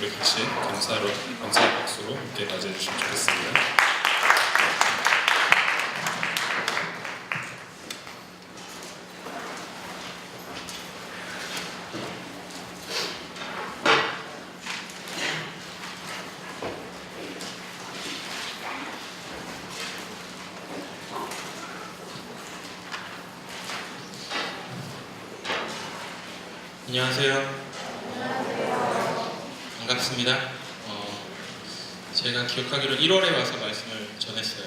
우리 같이 감사의 박수로 함께 맞이해주시면 좋겠습니다. 안녕하세요. 반갑습니다. 제가 기억하기로 1월에 와서 말씀을 전했어요.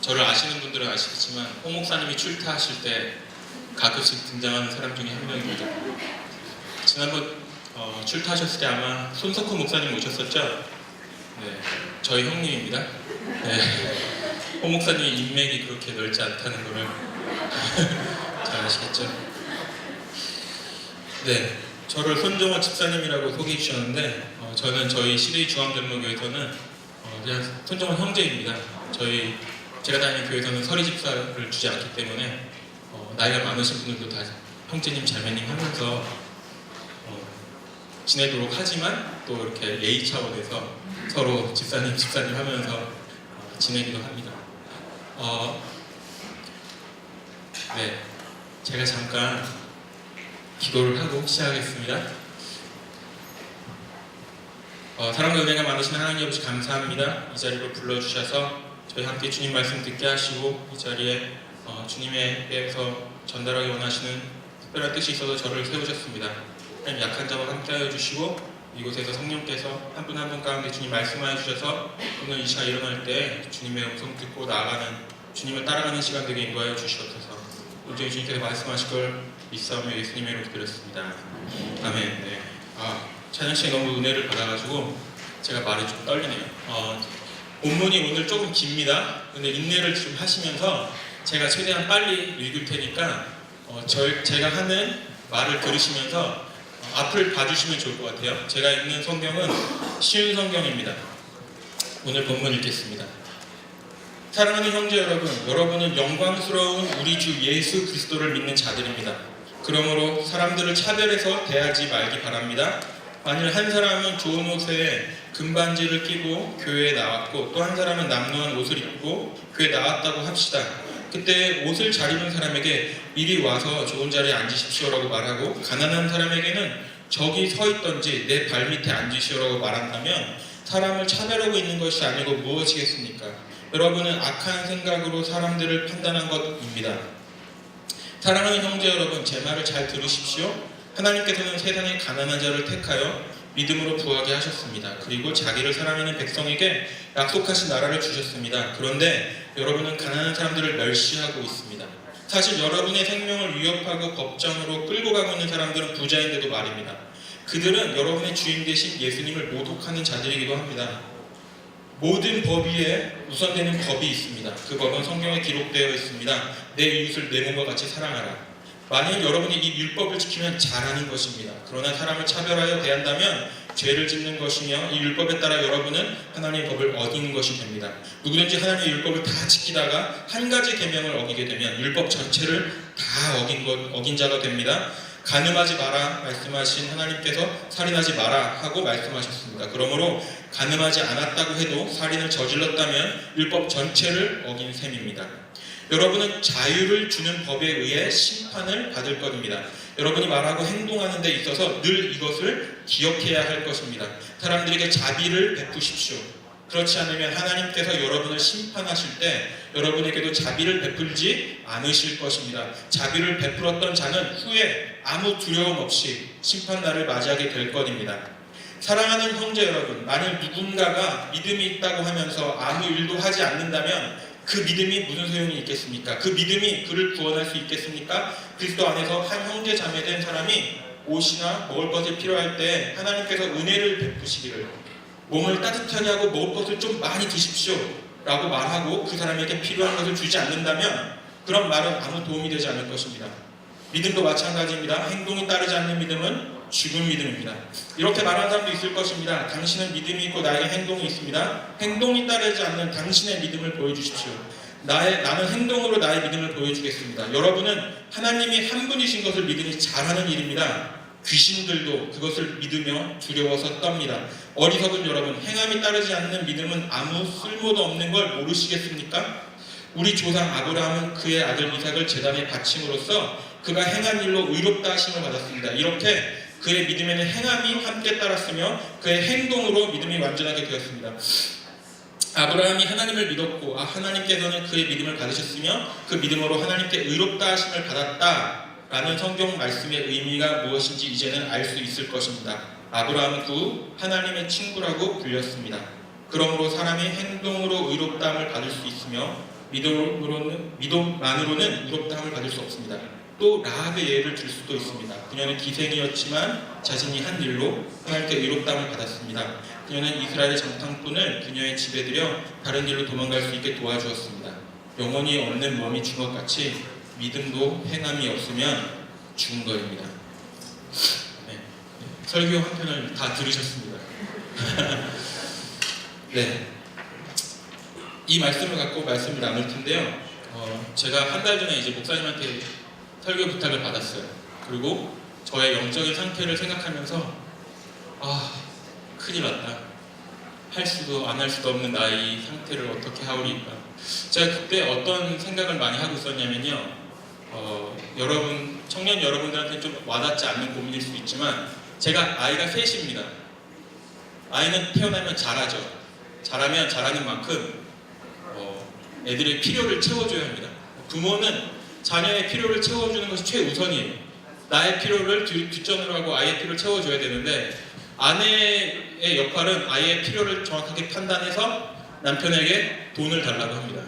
저를 아시는 분들은 아시겠지만 홍 목사님이 출타하실 때 가끔씩 등장하는 사람 중에 한 명입니다. 지난번 출타하셨을 때 아마 손석훈 목사님 오셨었죠? 네, 저희 형님입니다. 네, 홍 목사님의 인맥이 그렇게 넓지 않다는 것을 잘 아시겠죠? 네, 저를 손정호 집사님이라고 소개해 주셨는데 저는 저희 시대의 중앙장로교회에서는 그냥 손정호 형제입니다. 제가 다니는 교회에서는 서리 집사를 주지 않기 때문에 나이가 많으신 분들도 다 형제님 자매님 하면서 지내도록 하지만 또 이렇게 예의 차원에서 서로 집사님 하면서 지내기도 합니다. 네, 제가 잠깐 기도를 하고 시작하겠습니다. 사랑과 은혜가 많으신 하나님 아버지 감사합니다. 이 자리로 불러주셔서 저희 함께 주님 말씀 듣게 하시고 이 자리에 주님에게서 전달하기 원하시는 특별한 뜻이 있어서 저를 세우셨습니다. 하나님 약한 자와 함께하여 주시고 이곳에서 성령께서 한 분 한 분 가운데 주님 말씀하여 주셔서 오늘 이 시간 일어날 때 주님의 음성 듣고 나아가는 주님을 따라가는 시간 되게 인도하여 주시옵소서. 온전히 주님께서 말씀하실 걸 믿사오며 예수님의 이름으로 기도했습니다. 아멘. 네. 찬양 씨에 너무 은혜를 받아가지고 제가 말이 좀 떨리네요. 본문이 오늘 조금 깁니다. 근데 인내를 좀 하시면서 제가 최대한 빨리 읽을 테니까 제가 하는 말을 들으시면서 앞을 봐주시면 좋을 것 같아요. 제가 읽는 성경은 쉬운 성경입니다. 오늘 본문 읽겠습니다. 사랑하는 형제 여러분, 여러분은 영광스러운 우리 주 예수 그리스도를 믿는 자들입니다. 그러므로 사람들을 차별해서 대하지 말기 바랍니다. 만일 한 사람은 좋은 옷에 금반지를 끼고 교회에 나왔고 또 한 사람은 남루한 옷을 입고 교회에 나왔다고 합시다. 그때 옷을 잘 입은 사람에게 이리 와서 좋은 자리에 앉으십시오라고 말하고 가난한 사람에게는 저기 서 있던지 내 발밑에 앉으시오라고 말한다면 사람을 차별하고 있는 것이 아니고 무엇이겠습니까? 여러분은 악한 생각으로 사람들을 판단한 것입니다. 사랑하는 형제 여러분, 제 말을 잘 들으십시오. 하나님께서는 세상의 가난한 자를 택하여 믿음으로 부하게 하셨습니다. 그리고 자기를 사랑하는 백성에게 약속하신 나라를 주셨습니다. 그런데 여러분은 가난한 사람들을 멸시하고 있습니다. 사실 여러분의 생명을 위협하고 법정으로 끌고 가고 있는 사람들은 부자인데도 말입니다. 그들은 여러분의 주인 되신 예수님을 모독하는 자들이기도 합니다. 모든 법 위에 우선되는 법이 있습니다. 그 법은 성경에 기록되어 있습니다. 내 이웃을 내 몸과 같이 사랑하라. 만일 여러분이 이 율법을 지키면 잘하는 것입니다. 그러나 사람을 차별하여 대한다면 죄를 짓는 것이며 이 율법에 따라 여러분은 하나님의 법을 어기는 것이 됩니다. 누구든지 하나님의 율법을 다 지키다가 한 가지 계명을 어기게 되면 율법 전체를 다 어긴 자가 됩니다. 간음하지 마라 말씀하신 하나님께서 살인하지 마라 하고 말씀하셨습니다. 그러므로 간음하지 않았다고 해도 살인을 저질렀다면 율법 전체를 어긴 셈입니다. 여러분은 자유를 주는 법에 의해 심판을 받을 것입니다. 여러분이 말하고 행동하는 데 있어서 늘 이것을 기억해야 할 것입니다. 사람들에게 자비를 베푸십시오. 그렇지 않으면 하나님께서 여러분을 심판하실 때 여러분에게도 자비를 베풀지 않으실 것입니다. 자비를 베풀었던 자는 후에 아무 두려움 없이 심판날을 맞이하게 될 것입니다. 사랑하는 형제 여러분, 만일 누군가가 믿음이 있다고 하면서 아무 일도 하지 않는다면 그 믿음이 무슨 소용이 있겠습니까? 그 믿음이 그를 구원할 수 있겠습니까? 그리스도 안에서 한 형제 자매된 사람이 옷이나 먹을 것이 필요할 때 하나님께서 은혜를 베푸시기를 몸을 따뜻하게 하고 먹을 것을 좀 많이 드십시오 라고 말하고 그 사람에게 필요한 것을 주지 않는다면 그런 말은 아무 도움이 되지 않을 것입니다. 믿음도 마찬가지입니다. 행동이 따르지 않는 믿음은 죽은 믿음입니다. 이렇게 말하는 사람도 있을 것입니다. 당신은 믿음이 있고 나에게 행동이 있습니다. 행동이 따르지 않는 당신의 믿음을 보여주십시오. 나는 행동으로 나의 믿음을 보여주겠습니다. 여러분은 하나님이 한 분이신 것을 믿으니 잘하는 일입니다. 귀신들도 그것을 믿으며 두려워서 떱니다. 어리석은 여러분, 행함이 따르지 않는 믿음은 아무 쓸모도 없는 걸 모르시겠습니까? 우리 조상 아브라함은 그의 아들 이삭을 제단에 바침으로써 그가 행한 일로 의롭다 하심을 받았습니다. 이렇게 그의 믿음에는 행함이 함께 따랐으며 그의 행동으로 믿음이 완전하게 되었습니다. 아브라함이 하나님을 믿었고 하나님께서는 그의 믿음을 받으셨으며 그 믿음으로 하나님께 의롭다 하심을 받았다라는 성경 말씀의 의미가 무엇인지 이제는 알 수 있을 것입니다. 아브라함은 그 하나님의 친구라고 불렸습니다. 그러므로 사람이 행동으로 의롭다함을 받을 수 있으며 믿음만으로는 의롭다함을 받을 수 없습니다. 또 라합의 예를 들 수도 있습니다. 그녀는 기생이었지만 자신이 한 일로 하나님께 의롭다함을 받았습니다. 그녀는 이스라엘의 장탕꾼을 그녀의 집에 들여 다른 길로 도망갈 수 있게 도와주었습니다. 영혼이 없는 몸이 죽은 것 같이 믿음도 행함이 없으면 죽은 것입니다. 네. 설교 한 편을 다 들으셨습니다. 네. 이 말씀을 갖고 말씀을 나눌 텐데요. 제가 한 달 전에 이제 목사님한테 설교 부탁을 받았어요. 그리고 저의 영적인 상태를 생각하면서 큰일 났다. 할 수도 안 할 수도 없는 나의 상태를 어떻게 하오리까. 제가 그때 어떤 생각을 많이 하고 있었냐면요. 여러분, 청년 여러분들한테 좀 와닿지 않는 고민일 수도 있지만 제가 아이가 셋입니다. 아이는 태어나면 잘하죠. 잘하면 잘하는 만큼 애들의 필요를 채워줘야 합니다. 부모는 자녀의 필요를 채워주는 것이 최우선이에요. 나의 필요를 뒷전으로 하고 아이의 필요를 채워줘야 되는데 아내의 역할은 아이의 필요를 정확하게 판단해서 남편에게 돈을 달라고 합니다.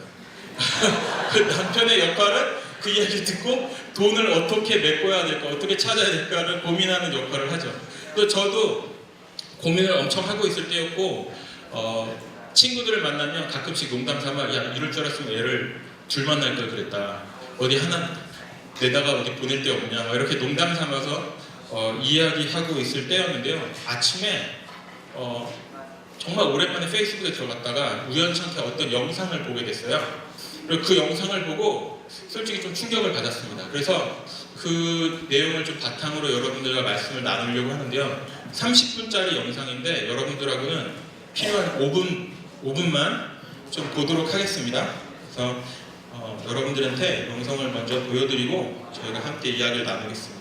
그 남편의 역할은 그 이야기를 듣고 돈을 어떻게 메꿔야 될까, 어떻게 찾아야 될까를 고민하는 역할을 하죠. 또 저도 고민을 엄청 하고 있을 때였고 친구들을 만나면 가끔씩 농담 삼아 야 이럴 줄 알았으면 애를 둘 만날 걸 그랬다. 어디 하나 내다가 어디 보낼 데 없냐 막 이렇게 농담 삼아서 이야기하고 있을 때였는데요. 아침에 정말 오랜만에 페이스북에 들어갔다가 우연찮게 어떤 영상을 보게 됐어요. 그리고 그 영상을 보고 솔직히 좀 충격을 받았습니다. 그래서 그 내용을 좀 바탕으로 여러분들과 말씀을 나누려고 하는데요. 30분짜리 영상인데 여러분들하고는 필요한 5분만 좀 보도록 하겠습니다. 그래서 여러분들한테 영상을 먼저 보여드리고 저희가 함께 이야기를 나누겠습니다.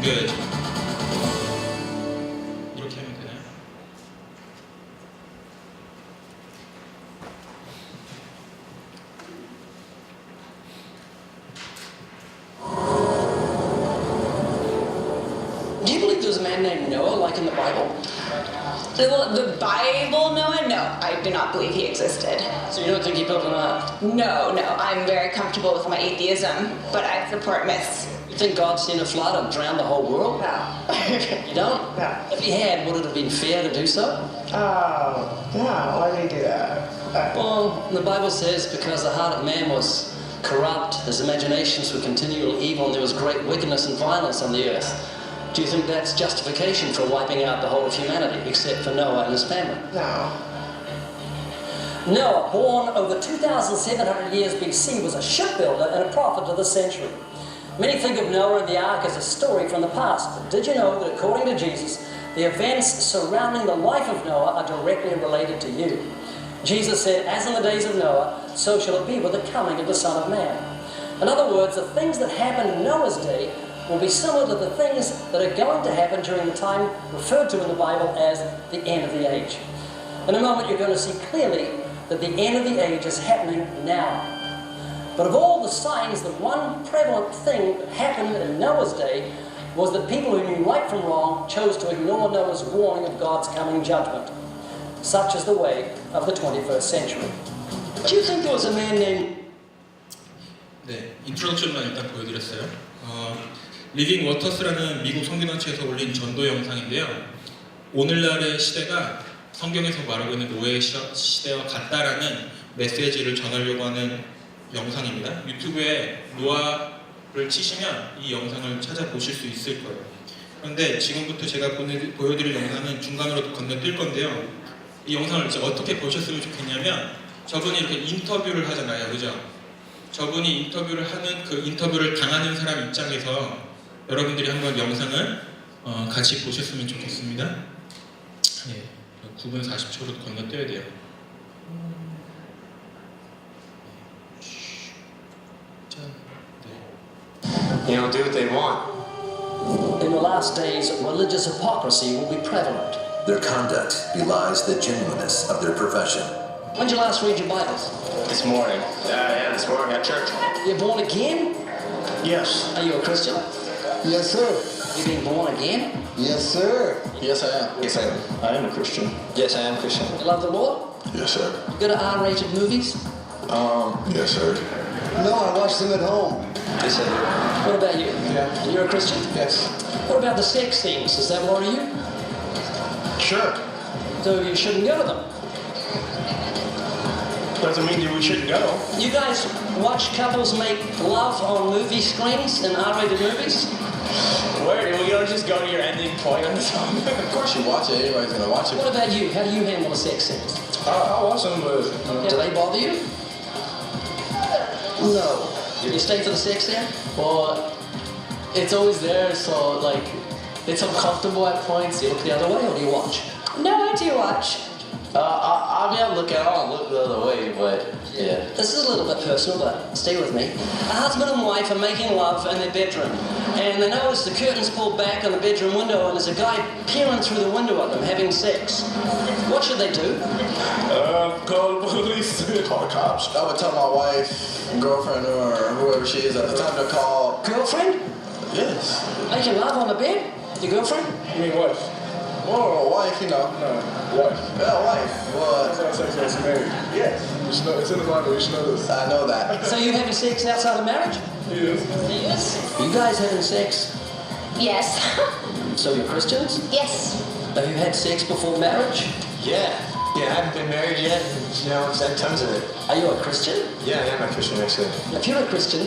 옮겨야죠. 이렇게 하면 되나요? Do you believe there's a man named Noah, like in the Bible? The Bible, Noah? No, I do not believe he existed. So you don't think he built an ark? No, I'm very comfortable with my atheism, but I support myths. You think God sent a flood and drowned the whole world? No. You don't? No. If he had, would it have been fair to do so? Oh, no, why did he do that? Well, the Bible says because the heart of man was corrupt, his imaginations were continual evil, and there was great wickedness and violence on the earth. Do you think that's justification for wiping out the whole of humanity, except for Noah and his family? No. Noah, born over 2,700 years BC, was a shipbuilder and a prophet of the century. Many think of Noah and the ark as a story from the past, but did you know that according to Jesus, the events surrounding the life of Noah are directly related to you? Jesus said, as in the days of Noah, so shall it be with the coming of the Son of Man. In other words, the things that happened in Noah's day will be similar to the things that are going to happen during the time referred to in the Bible as the end of the age. In a moment, you're going to see clearly that the end of the age is happening now. But of all the signs, the one prevalent thing that happened in Noah's day was that people who knew right from wrong chose to ignore Noah's warning of God's coming judgment. Such is the way of the 21st century. Do you think there was a man named... 네, 인트로덕션만 일단 보여드렸어요. 리빙 워터스라는 미국 선교단체에서 올린 전도 영상인데요. 오늘날의 시대가 성경에서 말하고 있는 노예의 시대와 같다라는 메시지를 전하려고 하는 영상입니다. 유튜브에 노아를 치시면 이 영상을 찾아보실 수 있을 거예요. 그런데 지금부터 제가 보여드릴 영상은 중간으로 건너뛸 건데요. 이 영상을 이제 어떻게 보셨으면 좋겠냐면 저분이 이렇게 인터뷰를 하잖아요, 그죠? 저분이 인터뷰를 하는 그 인터뷰를 당하는 사람 입장에서 여러분들이 한번 영상을 같이 보셨으면 좋겠습니다. 예, 9분 40초로 건너뛰어야 돼요. You know, do what they want. In the last days, religious hypocrisy will be prevalent. Their conduct belies the genuineness of their profession. When did you last read your Bibles? This morning. Yeah, this morning at church. You're born again? Yes. Are you a Christian? Yes, sir. You been born again? Yes, sir. Yes, I am. Yes, I am. I am a Christian. Yes, I am Christian. You love the Lord? Yes, sir. You go to R-rated movies? Yes, sir. No, I watch them at home. Yes, I do. What about you? Yeah. You're a Christian? Yes. What about the sex scenes? Does that worry you? Sure. So you shouldn't go to them. Doesn't mean that we shouldn't go. You guys watch couples make love on movie screens in R-rated movies? Where? Will you just go to your ending point on the song? Of course you watch it. Anybody's gonna watch it. What about you? How do you handle the sex scenes? I watch them, but Do they bother you? No. You stay for the sex scene? Well, it's always there, so like, it's uncomfortable at points. You look the other way or do you watch? No, I do watch. I mean, I don't look the other way, but yeah. This is a little bit personal, but stay with me. A husband and wife are making love in their bedroom, and they notice the curtains pulled back on the bedroom window, and there's a guy peering through the window at them having sex. What should they do? call the police. Call the cops. I would tell my wife, girlfriend, or whoever she is at the time to call. Girlfriend? Yes. Making love on the bed? Your girlfriend? I mean, wife. Or a wife, you know. No, wife. Yeah, wife. That's What? not sex that's married. Yes. You should know, it's in the Bible, you should know this. I know that. So you having sex outside of marriage? Yes. Yes. You guys having sex? Yes. So you're Christians? Yes. Have you had sex before marriage? Yeah. Yeah, I haven't been married yet. And, you know, I've had tons of it. Are you a Christian? Yeah, I am a Christian, actually. If you're a Christian,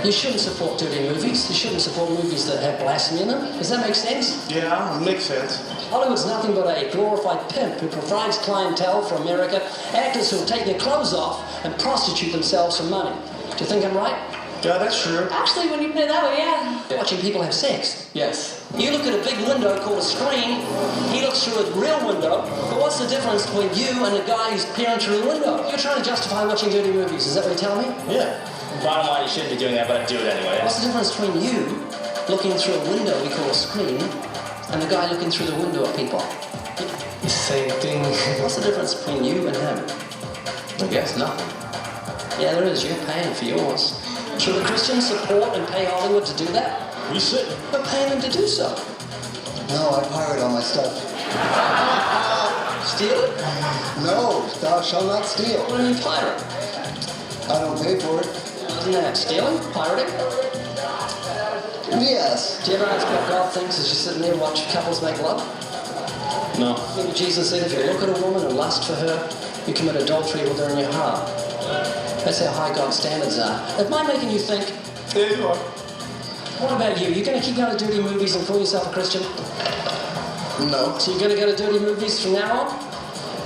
you shouldn't support dirty movies. You shouldn't support movies that have blasphemy in them. Does that make sense? Yeah, it makes sense. Hollywood's nothing but a glorified pimp who provides clientele for America, actors who take their clothes off and prostitute themselves for money. Do you think I'm right? Yeah, that's true. Actually, when you put it that way, yeah. Watching people have sex. Yes. You look at a big window called a screen, he looks through a real window, but what's the difference between you and the guy who's peering through the window? You're trying to justify watching dirty movies, is that what you're telling me? Yeah. Bottom line, you shouldn't be doing that, but I do it anyway. What's the difference between you looking through a window we call a screen and the guy looking through the window at people? Same thing. What's the difference between you and him? I guess nothing. Yeah, there is. You're paying for yours. Should the Christians support and pay Hollywood to do that? We should. We're paying them to do so. No, I pirate all my stuff. Steal it? No, thou shalt not steal. What do you mean pirate? I don't pay for it. Isn't that stealing? Pirating? Yes. Do you ever ask what God thinks as you're sitting there watching couples make love? No. Maybe Jesus said if you look at a woman and lust for her, you commit adultery with her in your heart. That's how high God's standards are. Am I making you think? There you are. What about you? You going to keep going to dirty movies and call yourself a Christian? No. So you're going to go to dirty movies from now on?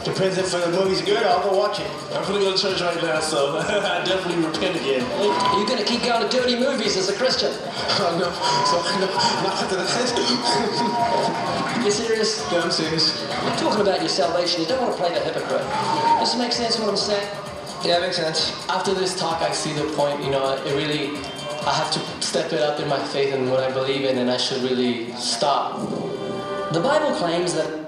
Depends if the movie's good, I'll go watch it. I'm gonna go to church right now, so I definitely repent again. You're going to keep going to dirty movies as a Christian? No. So, no. Not after that. You serious? Yeah, I'm serious. You're talking about your salvation. You don't want to play the hypocrite. Does it make sense what I'm saying? Yeah, it makes sense. After this talk, I see the point, you know, it really, I have to step it up in my faith and what I believe in, and I should really stop. The Bible claims that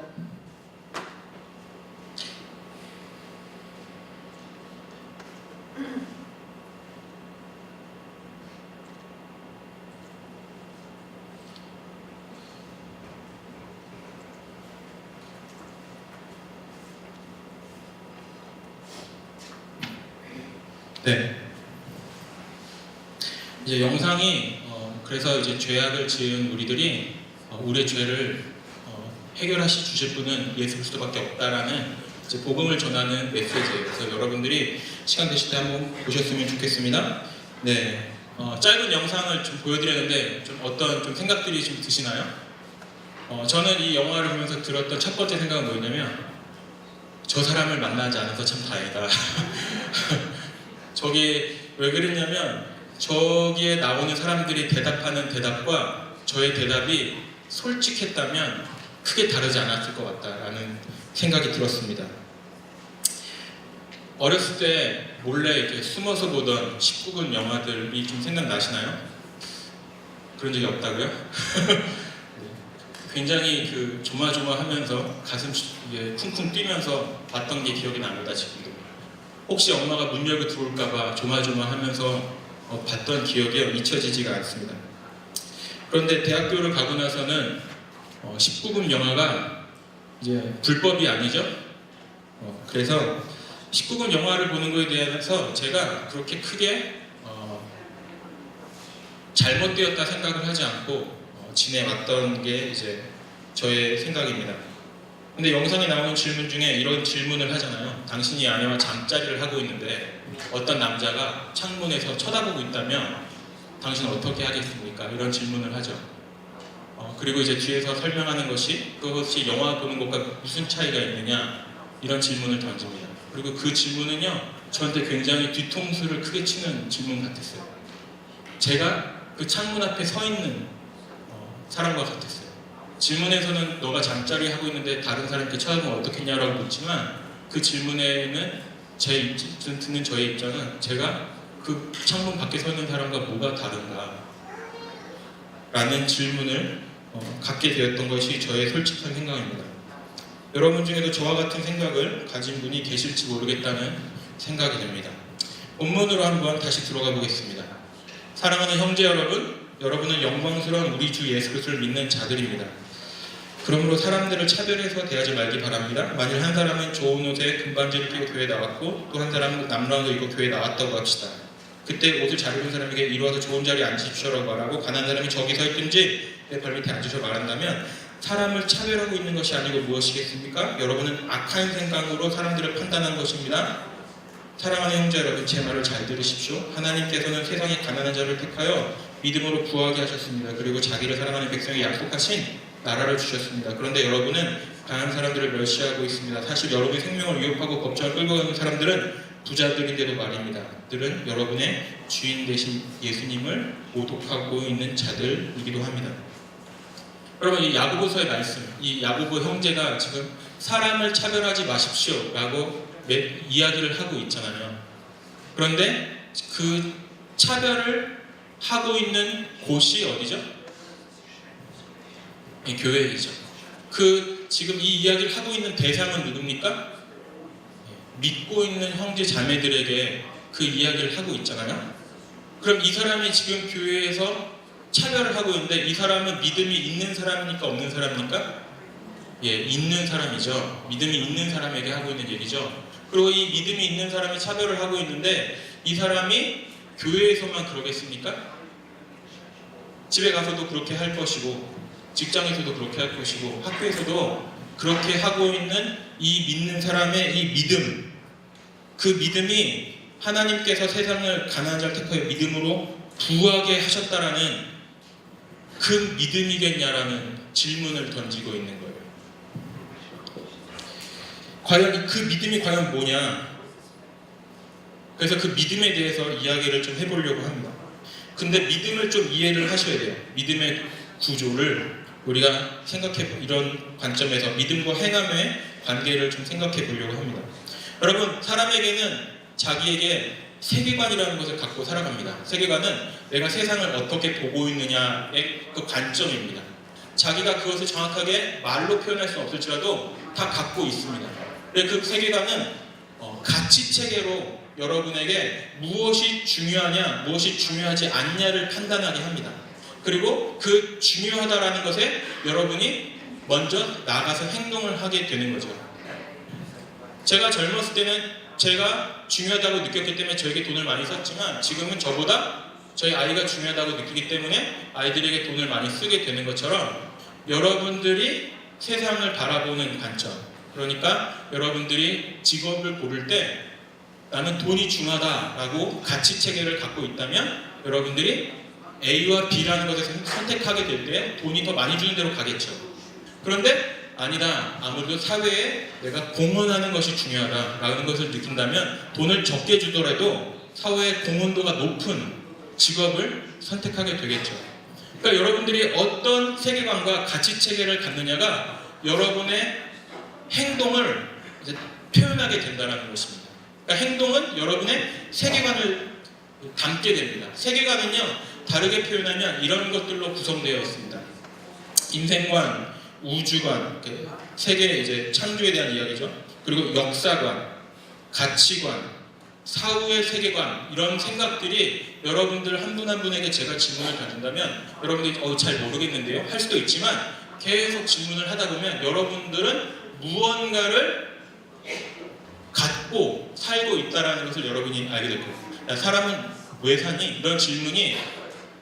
네. 이제 영상이 그래서 이제 죄악을 지은 우리들이 우리의 죄를 해결하시 주실 분은 예수 그리스도밖에 없다라는 이제 복음을 전하는 메시지예요. 그래서 여러분들이 시간 되실 때 한번 보셨으면 좋겠습니다. 네. 짧은 영상을 좀 보여드렸는데 좀 어떤 좀 생각들이 좀 드시나요? 저는 이 영화를 보면서 들었던 첫 번째 생각은 뭐였냐면 저 사람을 만나지 않아서 참 다행이다. 저게 왜 그랬냐면 저기에 나오는 사람들이 대답하는 대답과 저의 대답이 솔직했다면 크게 다르지 않았을 것 같다라는 생각이 들었습니다. 어렸을 때 몰래 이렇게 숨어서 보던 19금 영화들이 좀 생각나시나요? 그런 적이 없다고요? 굉장히 그 조마조마하면서 가슴 쿵쿵 뛰면서 봤던 게 기억이 납니다. 지금도. 혹시 엄마가 문 열고 들어올까봐 조마조마하면서 봤던 기억이 잊혀지지가 않습니다. 그런데 대학교를 가고 나서는 19금 영화가 이제 불법이 아니죠. 그래서 19금 영화를 보는 거에 대해서 제가 그렇게 크게 잘못되었다 생각을 하지 않고 지내왔던 게 이제 저의 생각입니다. 근데 영상에 나오는 질문 중에 이런 질문을 하잖아요. 당신이 아내와 잠자리를 하고 있는데 어떤 남자가 창문에서 쳐다보고 있다면 당신은 어떻게 하겠습니까? 이런 질문을 하죠. 그리고 이제 뒤에서 설명하는 것이 그것이 영화 보는 것과 무슨 차이가 있느냐 이런 질문을 던집니다. 그리고 그 질문은요 저한테 굉장히 뒤통수를 크게 치는 질문 같았어요. 제가 그 창문 앞에 서 있는 사람과 같았어요. 질문에서는 너가 잠자리 하고 있는데 다른 사람께 쳐다보면 어떻겠냐라고 묻지만 그 질문에는 듣는 저의 입장은 제가 그 창문 밖에 서 있는 사람과 뭐가 다른가 라는 질문을 갖게 되었던 것이 저의 솔직한 생각입니다. 여러분 중에도 저와 같은 생각을 가진 분이 계실지 모르겠다는 생각이 듭니다. 본문으로 한번 다시 들어가 보겠습니다. 사랑하는 형제 여러분, 여러분은 영광스러운 우리 주 예수 그리스도를 믿는 자들입니다. 그러므로 사람들을 차별해서 대하지 말기 바랍니다. 만일 한 사람은 좋은 옷에 금반지를 끼고 교회에 나왔고 또 한 사람은 남라운을 입고 교회에 나왔다고 합시다. 그때 옷을 잘 입은 사람에게 이리 와서 좋은 자리에 앉으십시오라고 말하고 가난한 사람이 저기 서 있든지 내 발밑에 앉으셔 말한다면 사람을 차별하고 있는 것이 아니고 무엇이겠습니까? 여러분은 악한 생각으로 사람들을 판단한 것입니다. 사랑하는 형제 여러분, 제 말을 잘 들으십시오. 하나님께서는 세상의 가난한 자를 택하여 믿음으로 부하게 하셨습니다. 그리고 자기를 사랑하는 백성에게 약속하신 나라를 주셨습니다. 그런데 여러분은 가난한 사람들을 멸시하고 있습니다. 사실 여러분의 생명을 위협하고 법정을 끌고 가는 사람들은 부자들인데도 말입니다. 그들은 여러분의 주인 되신 예수님을 모독하고 있는 자들이기도 합니다. 여러분, 이 야고보서의 말씀, 이 야고보 형제가 지금 사람을 차별하지 마십시오 라고 이야기를 하고 있잖아요. 그런데 그 차별을 하고 있는 곳이 어디죠? 교회이죠. 지금 이 이야기를 하고 있는 대상은 누굽니까? 믿고 있는 형제 자매들에게 그 이야기를 하고 있잖아요. 그럼 이 사람이 지금 교회에서 차별을 하고 있는데 이 사람은 믿음이 있는 사람입니까? 없는 사람입니까? 예, 있는 사람이죠. 믿음이 있는 사람에게 하고 있는 얘기죠. 그리고 이 믿음이 있는 사람이 차별을 하고 있는데 이 사람이 교회에서만 그러겠습니까? 집에 가서도 그렇게 할 것이고 직장에서도 그렇게 할 것이고 학교에서도 그렇게 하고 있는 이 믿는 사람의 이 믿음, 그 믿음이 하나님께서 세상을 가난한 자를 택하여 믿음으로 부하게 하셨다라는 그 믿음이겠냐라는 질문을 던지고 있는 거예요. 과연 그 믿음이 과연 뭐냐? 그래서 그 믿음에 대해서 이야기를 좀 해보려고 합니다. 근데 믿음을 좀 이해를 하셔야 돼요. 믿음의 구조를 우리가 이런 관점에서 믿음과 행함의 관계를 좀 생각해 보려고 합니다. 여러분, 사람에게는 자기에게 세계관이라는 것을 갖고 살아갑니다. 세계관은 내가 세상을 어떻게 보고 있느냐의 그 관점입니다. 자기가 그것을 정확하게 말로 표현할 수 없을지라도 다 갖고 있습니다. 그 세계관은 가치체계로 여러분에게 무엇이 중요하냐, 무엇이 중요하지 않냐를 판단하게 합니다. 그리고 그 중요하다라는 것에 여러분이 먼저 나가서 행동을 하게 되는 거죠. 제가 젊었을 때는 제가 중요하다고 느꼈기 때문에 저에게 돈을 많이 썼지만 지금은 저보다 저희 아이가 중요하다고 느끼기 때문에 아이들에게 돈을 많이 쓰게 되는 것처럼 여러분들이 세상을 바라보는 관점, 그러니까 여러분들이 직업을 고를 때 나는 돈이 중요하다라고 가치체계를 갖고 있다면 여러분들이 A와 B라는 것을 선택하게 될 때 돈이 더 많이 주는 대로 가겠죠. 그런데 아니다. 아무래도 사회에 내가 공헌하는 것이 중요하다라는 것을 느낀다면 돈을 적게 주더라도 사회의 공헌도가 높은 직업을 선택하게 되겠죠. 그러니까 여러분들이 어떤 세계관과 가치 체계를 갖느냐가 여러분의 행동을 이제 표현하게 된다는 것입니다. 그러니까 행동은 여러분의 세계관을 담게 됩니다. 세계관은요, 다르게 표현하면 이런 것들로 구성되어 있습니다. 인생관, 우주관, 세계의 이제 창조에 대한 이야기죠. 그리고 역사관, 가치관, 사후의 세계관, 이런 생각들이 여러분들 한 분 한 분에게 제가 질문을 던진다면 여러분들이 잘 모르겠는데요 할 수도 있지만 계속 질문을 하다 보면 여러분들은 무언가를 갖고 살고 있다는 것을 여러분이 알게 될 거예요. 야, 사람은 왜 사니? 이런 질문이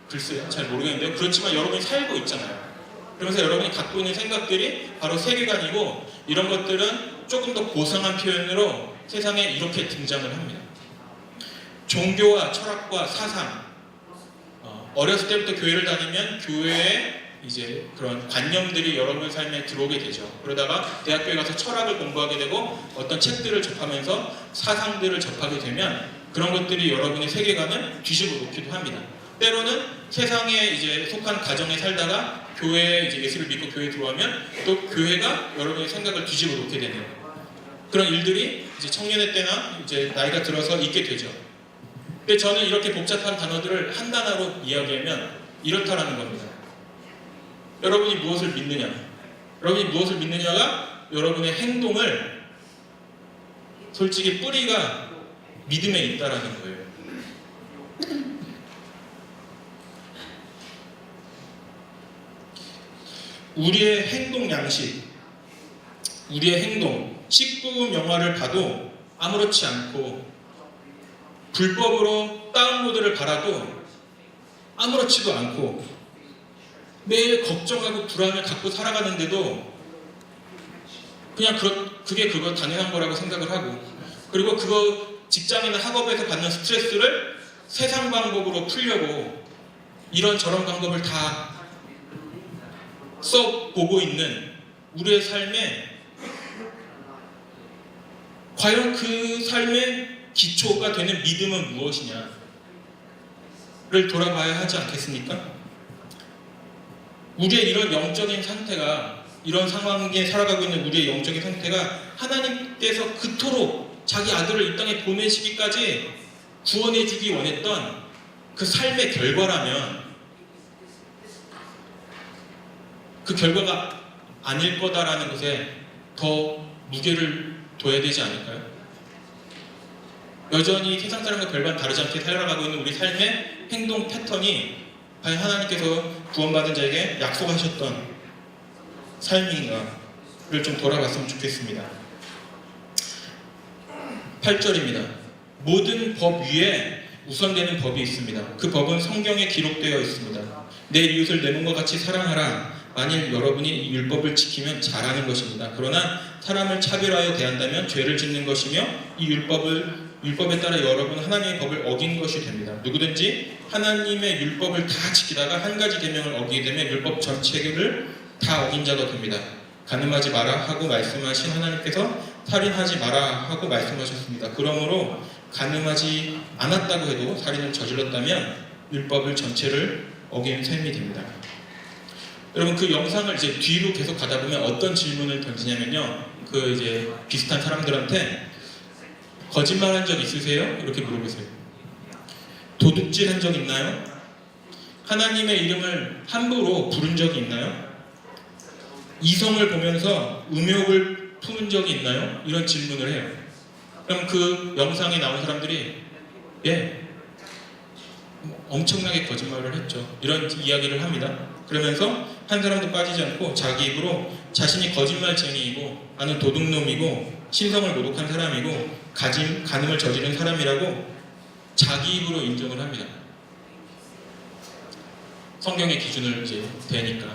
글쎄요 잘 모르겠는데요, 그렇지만 여러분이 살고 있잖아요. 그러면서 여러분이 갖고 있는 생각들이 바로 세계관이고, 이런 것들은 조금 더 고상한 표현으로 세상에 이렇게 등장을 합니다. 종교와 철학과 사상, 어렸을 때부터 교회를 다니면 교회의 이제 그런 관념들이 여러분의 삶에 들어오게 되죠. 그러다가 대학교에 가서 철학을 공부하게 되고 어떤 책들을 접하면서 사상들을 접하게 되면 그런 것들이 여러분의 세계관을 뒤집어 놓기도 합니다. 때로는 세상에 이제 속한 가정에 살다가 교회에 이제 예수를 믿고 교회에 들어오면 또 교회가 여러분의 생각을 뒤집어 놓게 되는 그런 일들이 이제 청년의 때나 이제 나이가 들어서 있게 되죠. 근데 저는 이렇게 복잡한 단어들을 한 단어로 이야기하면 이렇다라는 겁니다. 여러분이 무엇을 믿느냐, 여러분이 무엇을 믿느냐가 여러분의 행동을, 솔직히 뿌리가 믿음에 있다라는 거예요. 우리의 행동 양식, 우리의 행동, 19금 영화를 봐도 아무렇지 않고 불법으로 다운로드를 받아도 아무렇지도 않고 매일 걱정하고 불안을 갖고 살아가는데도 그냥 그게 그거 당연한 거라고 생각을 하고, 그리고 그거 직장이나 학업에서 받는 스트레스를 세상 방법으로 풀려고 이런 저런 방법을 다 써보고 있는 우리의 삶에 과연 그 삶의 기초가 되는 믿음은 무엇이냐를 돌아봐야 하지 않겠습니까? 우리의 이런 영적인 상태가, 이런 상황에 살아가고 있는 우리의 영적인 상태가 하나님께서 그토록 자기 아들을 이 땅에 보내시기까지 구원해주기 원했던 그 삶의 결과라면 그 결과가 아닐 거다라는 것에 더 무게를 둬야 되지 않을까요? 여전히 세상 사람과 별반 다르지 않게 살아가고 있는 우리 삶의 행동 패턴이 과연 하나님께서 구원받은 자에게 약속하셨던 삶인가를 좀 돌아봤으면 좋겠습니다. 8절입니다. 모든 법 위에 우선되는 법이 있습니다. 그 법은 성경에 기록되어 있습니다. 내 이웃을 내 몸과 같이 사랑하라. 만일 여러분이 이 율법을 지키면 잘하는 것입니다. 그러나 사람을 차별하여 대한다면 죄를 짓는 것이며 이 율법에 따라 여러분 하나님의 법을 어긴 것이 됩니다. 누구든지 하나님의 율법을 다 지키다가 한 가지 계명을 어기게 되면 율법 전체를 다 어긴 자가 됩니다. 간음하지 마라 하고 말씀하신 하나님께서 살인하지 마라 하고 말씀하셨습니다. 그러므로 간음하지 않았다고 해도 살인을 저질렀다면 율법을 전체를 어긴 셈이 됩니다. 여러분, 그 영상을 이제 뒤로 계속 가다 보면 어떤 질문을 던지냐면요, 그 이제 비슷한 사람들한테 거짓말한 적 있으세요? 이렇게 물어보세요. 도둑질한 적 있나요? 하나님의 이름을 함부로 부른 적이 있나요? 이성을 보면서 음욕을 품은 적이 있나요? 이런 질문을 해요. 그럼 그 영상에 나온 사람들이 엄청나게 거짓말을 했죠. 이런 이야기를 합니다. 그러면서 한 사람도 빠지지 않고 자기 입으로 자신이 거짓말쟁이이고 나는 도둑놈이고 신성을 모독한 사람이고 간음을 저지른 사람이라고 자기 입으로 인정을 합니다. 성경의 기준을 이제 대니까.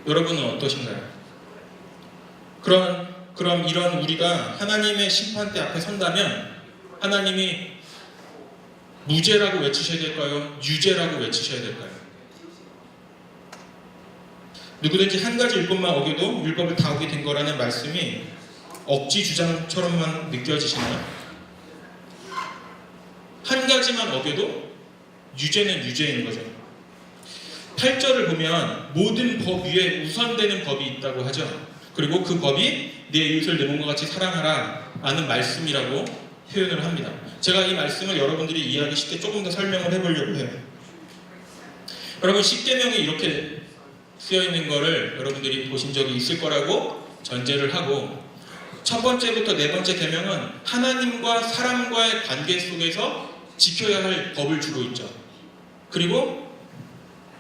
여러분은 어떠신가요? 그럼 이런 우리가 하나님의 심판대 앞에 선다면 하나님이 무죄라고 외치셔야 될까요? 유죄라고 외치셔야 될까요? 누구든지 한 가지 율법만 어겨도 율법을 다 어기게 된 거라는 말씀이 억지 주장처럼만 느껴지시나요? 한 가지만 어겨도 유죄는 유죄인 거죠. 8절을 보면 모든 법 위에 우선되는 법이 있다고 하죠. 그리고 그 법이 내 이웃을 내 몸과 같이 사랑하라 라는 말씀이라고 표현을 합니다. 제가 이 말씀을 여러분들이 이해하기 쉽게 조금 더 설명을 해보려고 해요. 여러분, 십계명이 이렇게 쓰여있는 거를 여러분들이 보신 적이 있을 거라고 전제를 하고, 첫 번째부터 네 번째 계명은 하나님과 사람과의 관계 속에서 지켜야 할 법을 주고 있죠. 그리고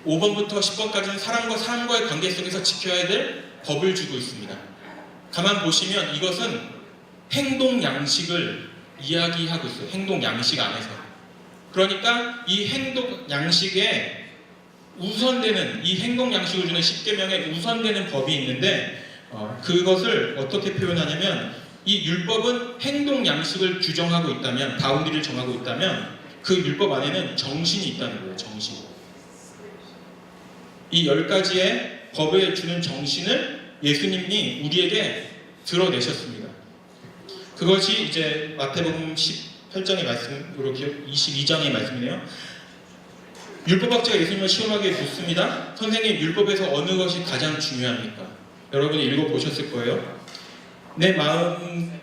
5번부터 10번까지는 사람과 사람과의 관계 속에서 지켜야 될 법을 주고 있습니다. 가만 보시면 이것은 행동 양식을 이야기하고 있어요. 행동 양식 안에서. 그러니까 이 행동 양식에 우선되는, 이 행동 양식을 주는 십계명에 우선되는 법이 있는데, 그것을 어떻게 표현하냐면, 이 율법은 행동 양식을 규정하고 있다면, 바운드리를 정하고 있다면 그 율법 안에는 정신이 있다는 거예요. 정신. 이 10가지의 법에 주는 정신을 예수님이 우리에게 드러내셨습니다. 그것이 이제 마태복음 18장의 말씀으로 22장의 말씀이네요. 율법학자가 예수님을 시험하게 묻습니다. 선생님, 율법에서 어느 것이 가장 중요합니까? 여러분이 읽어보셨을 거예요. 내 마음,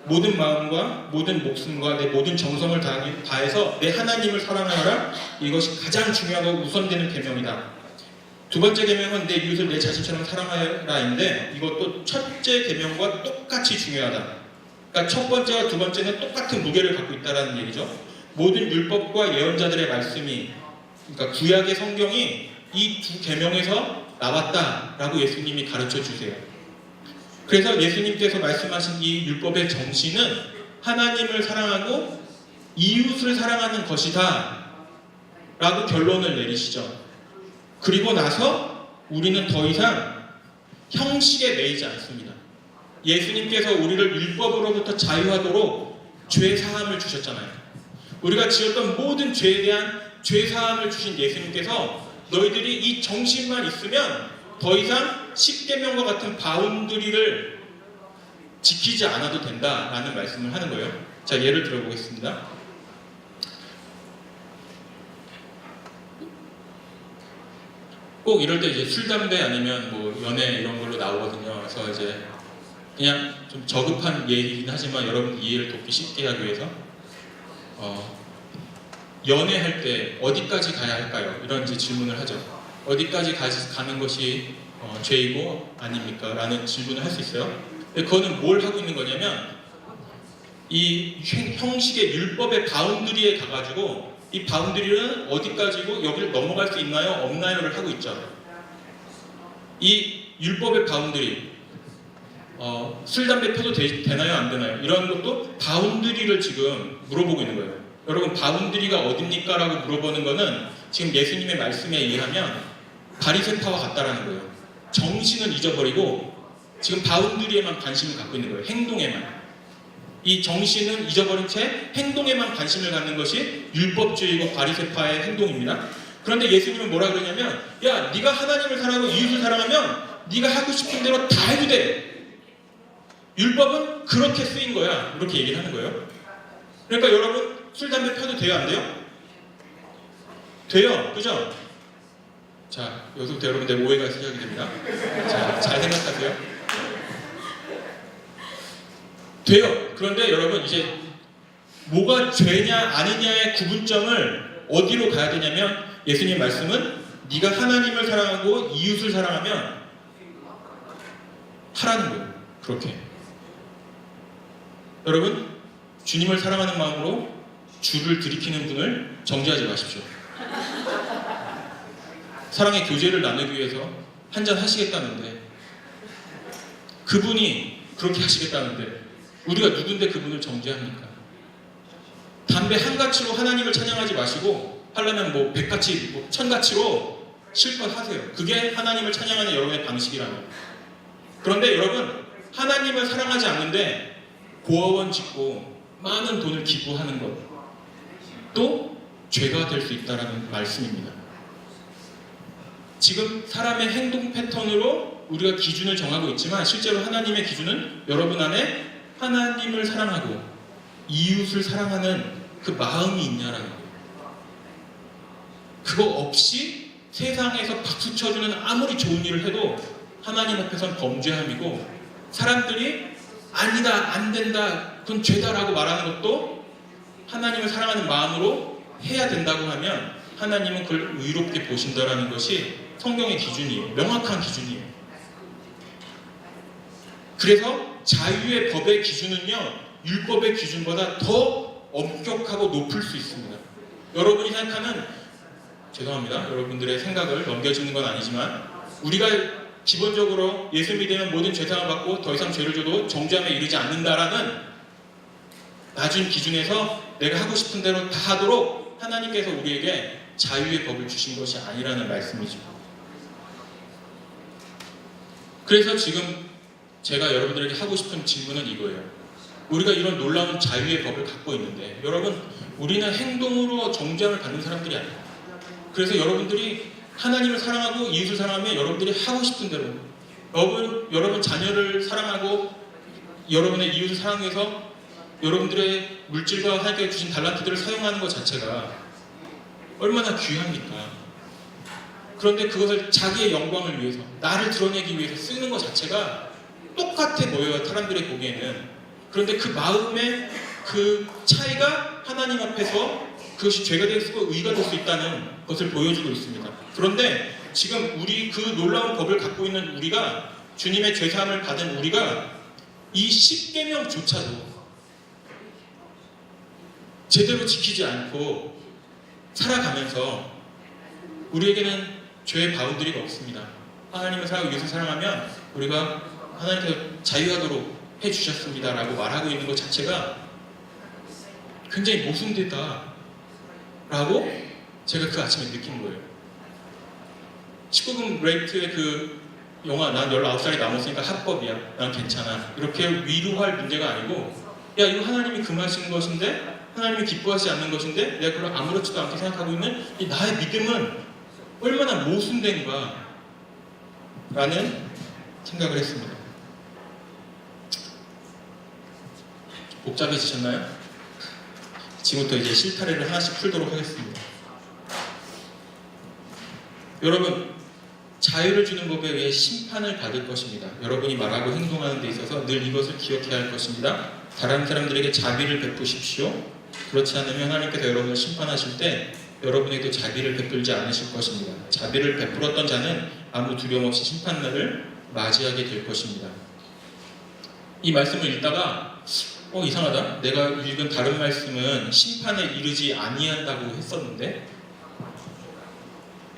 모든 마음과 모든 목숨과 내 모든 정성을 다해서 내 하나님을 사랑하라. 이것이 가장 중요하고 우선되는 계명이다. 두 번째 계명은 내 이웃을 내 자신처럼 사랑하라인데, 이것도 첫째 계명과 똑같이 중요하다. 그러니까 첫 번째와 두 번째는 똑같은 무게를 갖고 있다는 얘기죠. 모든 율법과 예언자들의 말씀이, 그러니까 구약의 성경이 이 두 계명에서 나왔다라고 예수님이 가르쳐 주세요. 그래서 예수님께서 말씀하신 이 율법의 정신은 하나님을 사랑하고 이웃을 사랑하는 것이다 라고 결론을 내리시죠. 그리고 나서 우리는 더 이상 형식에 매이지 않습니다. 예수님께서 우리를 율법으로부터 자유하도록 죄 사함을 주셨잖아요. 우리가 지었던 모든 죄에 대한 죄 사함을 주신 예수님께서 너희들이 이 정신만 있으면 더 이상 십계명과 같은 바운드리를 지키지 않아도 된다라는 말씀을 하는 거예요. 자, 예를 들어보겠습니다. 꼭 이럴 때 이제 술, 담배 아니면 뭐 연애 이런 걸로 나오거든요. 그래서 이제 그냥 좀 저급한 얘기긴 하지만 여러분 이해를 돕기 쉽게 하기 위해서 연애할 때 어디까지 가야 할까요? 이런 이제 질문을 하죠. 어디까지 가는 것이 죄이고 아닙니까? 라는 질문을 할 수 있어요. 근데 그거는 뭘 하고 있는 거냐면 이 형식의 율법의 바운드리에 가가지고 이 바운드리는 어디까지고 여기를 넘어갈 수 있나요? 없나요를 하고 있죠. 이 율법의 바운드리, 술, 담배 펴도 되나요? 안 되나요? 이런 것도 바운드리를 지금 물어보고 있는 거예요. 여러분, 바운드리가 어딥니까? 라고 물어보는 거는 지금 예수님의 말씀에 의하면 바리새파와 같다라는 거예요. 정신은 잊어버리고 지금 바운드리에만 관심을 갖고 있는 거예요. 행동에만. 이 정신은 잊어버린 채 행동에만 관심을 갖는 것이 율법주의고 바리새파의 행동입니다. 그런데 예수님은 뭐라 그러냐면, 야, 네가 하나님을 사랑하고 이웃을 사랑하면 네가 하고 싶은 대로 다 해도 돼. 율법은 그렇게 쓰인 거야. 이렇게 얘기를 하는 거예요. 그러니까 여러분, 술, 담배 펴도 돼요? 안 돼요? 돼요. 그죠? 자, 여기서부터 여러분들 오해가 시작이 됩니다. 자, 잘 생각하세요. 돼요. 그런데 여러분, 이제 뭐가 죄냐 아니냐의 구분점을 어디로 가야 되냐면, 예수님 말씀은 네가 하나님을 사랑하고 이웃을 사랑하면 하라는 거예요. 그렇게. 여러분, 주님을 사랑하는 마음으로 주를 들이키는 분을 정죄하지 마십시오. 사랑의 교제를 나누기 위해서 한잔 하시겠다는데, 그분이 그렇게 하시겠다는데 우리가 누군데 그분을 정죄합니까? 담배 한 가치로 하나님을 찬양하지 마시고 하려면 뭐 100가치, 뭐 1000가치로 실컷 하세요. 그게 하나님을 찬양하는 여러분의 방식이라면. 그런데 여러분, 하나님을 사랑하지 않는데 고아원 짓고 많은 돈을 기부하는 것도 죄가 될 수 있다는 말씀입니다. 지금 사람의 행동 패턴으로 우리가 기준을 정하고 있지만 실제로 하나님의 기준은 여러분 안에 하나님을 사랑하고 이웃을 사랑하는 그 마음이 있냐라는 거예요. 그거 없이 세상에서 박수 쳐주는 아무리 좋은 일을 해도 하나님 앞에선 범죄함이고, 사람들이 아니다, 안 된다, 그건 죄다라고 말하는 것도 하나님을 사랑하는 마음으로 해야 된다고 하면 하나님은 그걸 의롭게 보신다라는 것이 성경의 기준이에요. 명확한 기준이에요. 그래서 자유의 법의 기준은요, 율법의 기준보다 더 엄격하고 높을 수 있습니다. 여러분이 생각하는, 죄송합니다, 여러분들의 생각을 넘겨주는 건 아니지만, 우리가 기본적으로 예수 믿으면 모든 죄사함을 받고 더 이상 죄를 져도 정죄함에 이르지 않는다라는 낮은 기준에서 내가 하고 싶은 대로 다 하도록 하나님께서 우리에게 자유의 법을 주신 것이 아니라는 말씀이죠. 그래서 지금 제가 여러분들에게 하고 싶은 질문은 이거예요. 우리가 이런 놀라운 자유의 법을 갖고 있는데, 여러분, 우리는 행동으로 정죄함을 받는 사람들이 아니에요. 그래서 여러분들이 하나님을 사랑하고 이웃을 사랑하면 여러분들이 하고 싶은 대로, 여러분 자녀를 사랑하고 여러분의 이웃을 사랑해서 여러분들의 물질과 하나님께 주신 달란트들을 사용하는 것 자체가 얼마나 귀합니까? 그런데 그것을 자기의 영광을 위해서, 나를 드러내기 위해서 쓰는 것 자체가 똑같아 보여요, 사람들이 보기에는. 그런데 그 마음의 그 차이가 하나님 앞에서 그것이 죄가 될 수 있고 의가 될 수 있다는 것을 보여주고 있습니다. 그런데 지금 우리 그 놀라운 법을 갖고 있는 우리가, 주님의 죄사함을 받은 우리가 이 10계명조차도 제대로 지키지 않고 살아가면서 우리에게는 죄의 바운드리가 없습니다. 하나님을 사랑하고 이웃을 사랑하면 우리가 하나님께서 자유하도록 해주셨습니다 라고 말하고 있는 것 자체가 굉장히 모순되다 라고 제가 그 아침에 느낀 거예요. 19금 레이트의 그 영화, 난 19살이 남았으니까 합법이야, 난 괜찮아, 이렇게 위로할 문제가 아니고, 야, 이거 하나님이 금하시는 것인데, 하나님이 기뻐하지 않는 것인데 내가 그걸 아무렇지도 않게 생각하고 있는 이 나의 믿음은 얼마나 모순된가 라는 생각을 했습니다. 복잡해지셨나요? 지금부터 이제 실타래를 하나씩 풀도록 하겠습니다. 여러분, 자유를 주는 법에 의해 심판을 받을 것입니다. 여러분이 말하고 행동하는 데 있어서 늘 이것을 기억해야 할 것입니다. 다른 사람들에게 자비를 베푸십시오. 그렇지 않으면 하나님께서 여러분을 심판하실 때 여러분에게도 자비를 베풀지 않으실 것입니다. 자비를 베풀었던 자는 아무 두려움 없이 심판날을 맞이하게 될 것입니다. 이 말씀을 읽다가 이상하다, 내가 읽은 다른 말씀은 심판에 이르지 아니한다고 했었는데,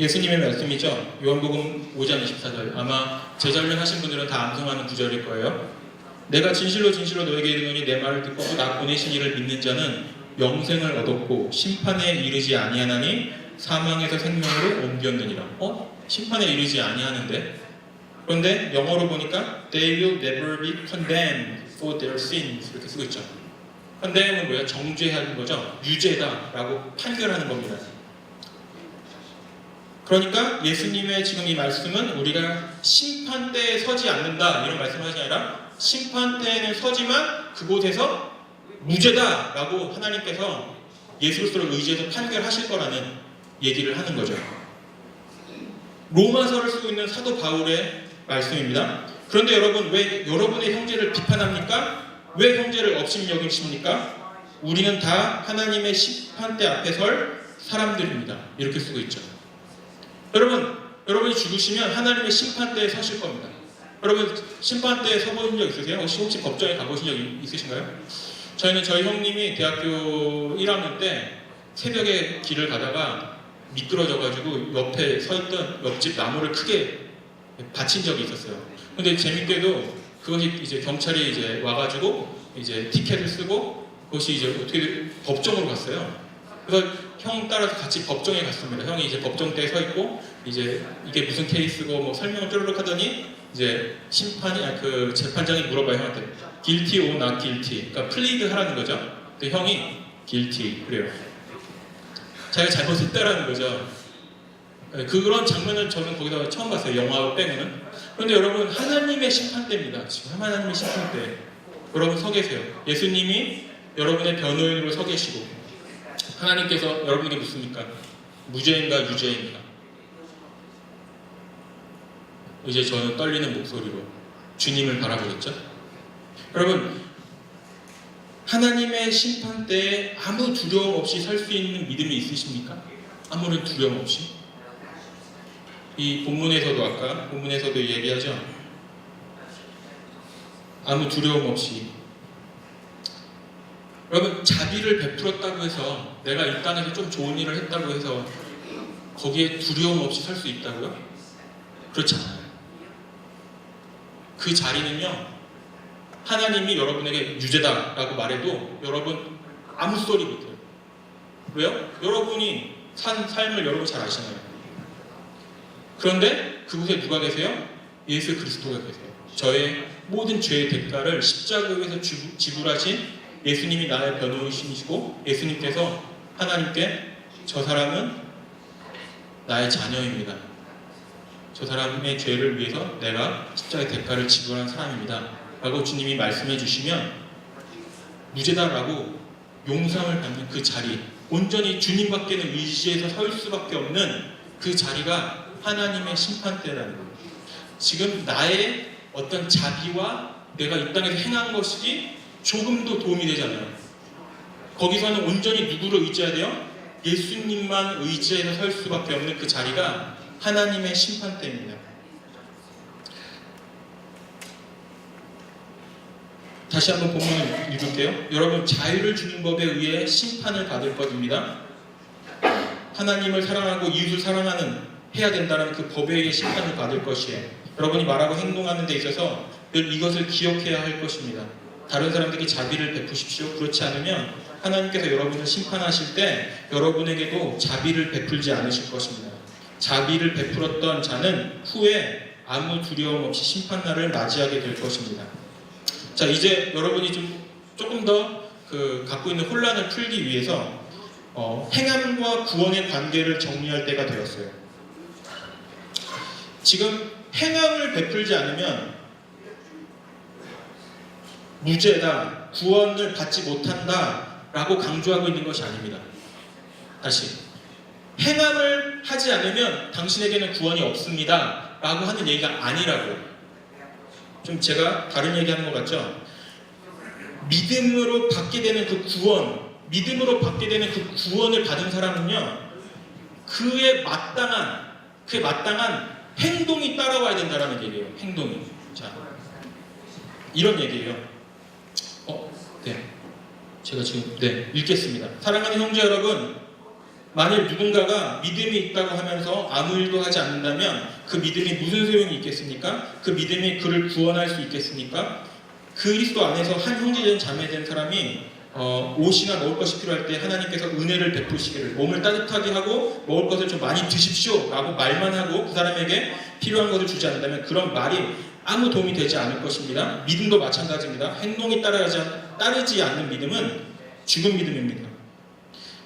예수님의 말씀이죠. 요한복음 5장 24절, 아마 제자훈련 하신 분들은 다 암송하는 구절일 거예요. 내가 진실로 진실로 너에게 이르노니 내 말을 듣고 나 보내신 이를 믿는 자는 영생을 얻었고 심판에 이르지 아니하나니 사망에서 생명으로 옮겼느니라. 심판에 이르지 아니하는데, 그런데 영어로 보니까 They will never be condemned for their sins 이렇게 쓰고 있죠. condemn은 뭐예요? 정죄하는 거죠. 유죄다 라고 판결하는 겁니다. 그러니까 예수님의 지금 이 말씀은 우리가 심판대에 서지 않는다 이런 말씀을 하시 아니라 심판대에는 서지만 그곳에서 무죄다 라고 하나님께서 예수로서를 의지해서 판결하실 거라는 얘기를 하는 거죠. 로마서를 쓰고 있는 사도 바울의 말씀입니다. 그런데 여러분, 왜 여러분의 형제를 비판합니까? 왜 형제를 업심 여기십니까? 우리는 다 하나님의 심판대 앞에 설 사람들입니다. 이렇게 쓰고 있죠. 여러분이 죽으시면 하나님의 심판대에 서실 겁니다. 여러분, 심판대에 서보신 적 있으세요? 혹시 법정에 가보신 적 있으신가요? 저희는 저희 형님이 대학교 1학년 때 새벽에 길을 가다가 미끄러져가지고 옆에 서있던 옆집 나무를 크게 받친 적이 있었어요. 근데 재밌게도 그것이 이제 경찰이 이제 와가지고 이제 티켓을 쓰고 그것이 이제 어떻게 법정으로 갔어요. 그래서 형 따라서 같이 법정에 갔습니다. 형이 이제 법정대에 서 있고 이제 이게 무슨 케이스고 뭐 설명을 쪼르륵 하더니 이제 그 재판장이 물어봐요, 형한테. guilty or not guilty. 그러니까 plead 하라는 거죠. 근데 형이 guilty 그래요. 자기가 잘못했다라는 거죠. 그런 장면을 저는 거기서 처음 봤어요. 영화 빼고는. 그런데 여러분, 하나님의 심판대입니다. 지금 하나님의 심판대. 여러분 서 계세요. 예수님이 여러분의 변호인으로 서 계시고 하나님께서 여러분에게 묻습니까? 무죄인가 유죄인가? 이제 저는 떨리는 목소리로 주님을 바라보겠죠? 여러분, 하나님의 심판대에 아무 두려움 없이 설 수 있는 믿음이 있으십니까? 아무런 두려움 없이? 이 본문에서도 아까 본문에서도 얘기하죠. 아무 두려움 없이. 여러분, 자비를 베풀었다고 해서 내가 이 땅에서 좀 좋은 일을 했다고 해서 거기에 두려움 없이 설 수 있다고요? 그렇지 않아요. 그 자리는요, 하나님이 여러분에게 유죄다라고 말해도 여러분 아무 소리 못해요. 왜요? 여러분이 산 삶을 여러분 잘 아시나요? 그런데 그곳에 누가 계세요? 예수 그리스도가 계세요. 저의 모든 죄의 대가를 십자가에서 지불하신 예수님이 나의 변호인이시고, 예수님께서 하나님께 저 사람은 나의 자녀입니다. 저 사람의 죄를 위해서 내가 십자가의 대가를 지불한 사람입니다 라고 주님이 말씀해 주시면 무죄다라고 용서함을 받는 그 자리, 온전히 주님밖에는 의지해서 설 수밖에 없는 그 자리가 하나님의 심판대라는 거예요. 지금 나의 어떤 자비와 내가 이 땅에서 행한 것이 조금도 도움이 되잖아요. 거기서는 온전히 누구를 의지해야 돼요? 예수님만 의지해서 설 수밖에 없는 그 자리가 하나님의 심판대입니다. 다시 한번 본문을 읽을게요. 여러분, 자유를 주는 법에 의해 심판을 받을 것입니다. 하나님을 사랑하고 이웃을 사랑하는 해야 된다는 그 법에 의해 심판을 받을 것이에요. 여러분이 말하고 행동하는 데 있어서 늘 이것을 기억해야 할 것입니다. 다른 사람들에게 자비를 베푸십시오. 그렇지 않으면 하나님께서 여러분을 심판하실 때 여러분에게도 자비를 베풀지 않으실 것입니다. 자비를 베풀었던 자는 후에 아무 두려움 없이 심판날을 맞이하게 될 것입니다. 자, 이제 여러분이 조금 더 갖고 있는 혼란을 풀기 위해서 행함과 구원의 관계를 정리할 때가 되었어요. 지금 행함을 베풀지 않으면 무죄다, 구원을 받지 못한다 라고 강조하고 있는 것이 아닙니다. 다시, 행함을 하지 않으면 당신에게는 구원이 없습니다 라고 하는 얘기가 아니라고요. 좀 제가 다른 얘기하는 것 같죠? 믿음으로 받게 되는 그 구원, 믿음으로 받게 되는 그 구원을 받은 사람은요, 그에 마땅한 행동이 따라와야 된다는 얘기예요. 행동이. 자, 이런 얘기예요. 제가 지금 읽겠습니다. 사랑하는 형제 여러분, 만일 누군가가 믿음이 있다고 하면서 아무 일도 하지 않는다면 그 믿음이 무슨 소용이 있겠습니까? 그 믿음이 그를 구원할 수 있겠습니까? 그리스도 안에서 한 형제된 자매된 사람이 옷이나 먹을 것이 필요할 때 하나님께서 은혜를 베푸시기를, 몸을 따뜻하게 하고 먹을 것을 좀 많이 드십시오 라고 말만 하고 그 사람에게 필요한 것을 주지 않는다면 그런 말이 아무 도움이 되지 않을 것입니다. 믿음도 마찬가지입니다. 행동이 따르지 않는 믿음은 죽은 믿음입니다.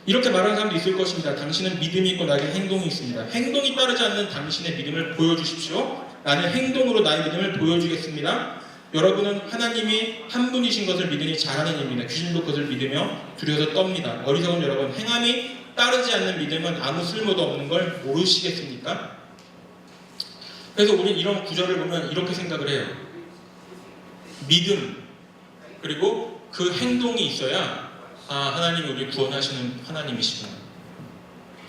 이렇게 말하는 사람도 있을 것입니다. 당신은 믿음이 있고 나에게 행동이 있습니다. 행동이 따르지 않는 당신의 믿음을 보여주십시오. 나는 행동으로 나의 믿음을 보여주겠습니다. 여러분은 하나님이 한 분이신 것을 믿으니 잘하는 일입니다. 귀신도 그것을 믿으며 두려워서 떱니다. 어리석은 여러분, 행함이 따르지 않는 믿음은 아무 쓸모도 없는 걸 모르시겠습니까? 그래서 우리는 이런 구절을 보면 이렇게 생각을 해요. 믿음 그리고 그 행동이 있어야 하나님이 우리를 구원하시는 하나님이시구나.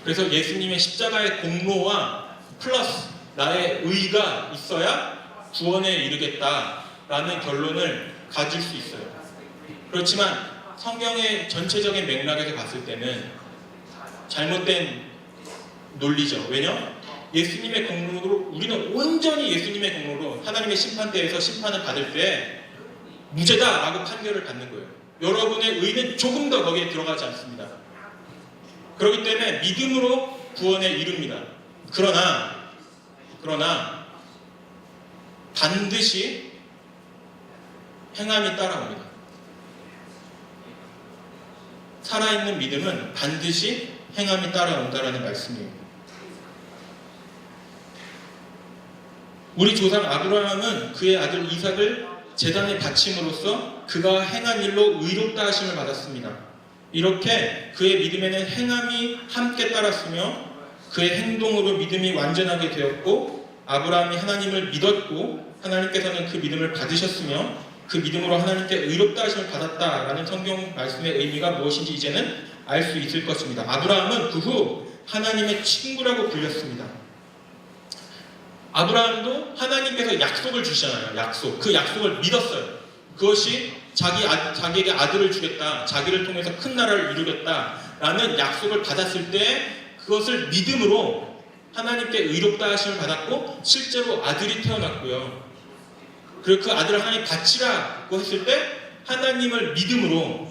그래서 예수님의 십자가의 공로와 플러스 나의 의가 있어야 구원에 이르겠다라는 결론을 가질 수 있어요. 그렇지만 성경의 전체적인 맥락에서 봤을 때는 잘못된 논리죠. 왜냐? 예수님의 공로로, 우리는 온전히 예수님의 공로로 하나님의 심판대에서 심판을 받을 때 무죄다라고 판결을 받는 거예요. 여러분의 의는 조금 더 거기에 들어가지 않습니다. 그렇기 때문에 믿음으로 구원에 이릅니다. 그러나 반드시 행함이 따라옵니다. 살아있는 믿음은 반드시 행함이 따라온다라는 말씀이에요. 우리 조상 아브라함은 그의 아들 이삭을 제단에 바침으로써 그가 행한 일로 의롭다 하심을 받았습니다. 이렇게 그의 믿음에는 행함이 함께 따랐으며 그의 행동으로 믿음이 완전하게 되었고 아브라함이 하나님을 믿었고 하나님께서는 그 믿음을 받으셨으며 그 믿음으로 하나님께 의롭다 하심을 받았다라는 성경 말씀의 의미가 무엇인지 이제는 알 수 있을 것입니다. 아브라함은 그 후 하나님의 친구라고 불렸습니다. 아브라함도 하나님께서 약속을 주시잖아요. 약속. 그 약속을 믿었어요. 그것이 자기에게 아들을 주겠다, 자기를 통해서 큰 나라를 이루겠다라는 약속을 받았을 때 그것을 믿음으로 하나님께 의롭다 하심을 받았고 실제로 아들이 태어났고요. 그리고 그 아들을 하나님 바치라고 했을 때 하나님을 믿음으로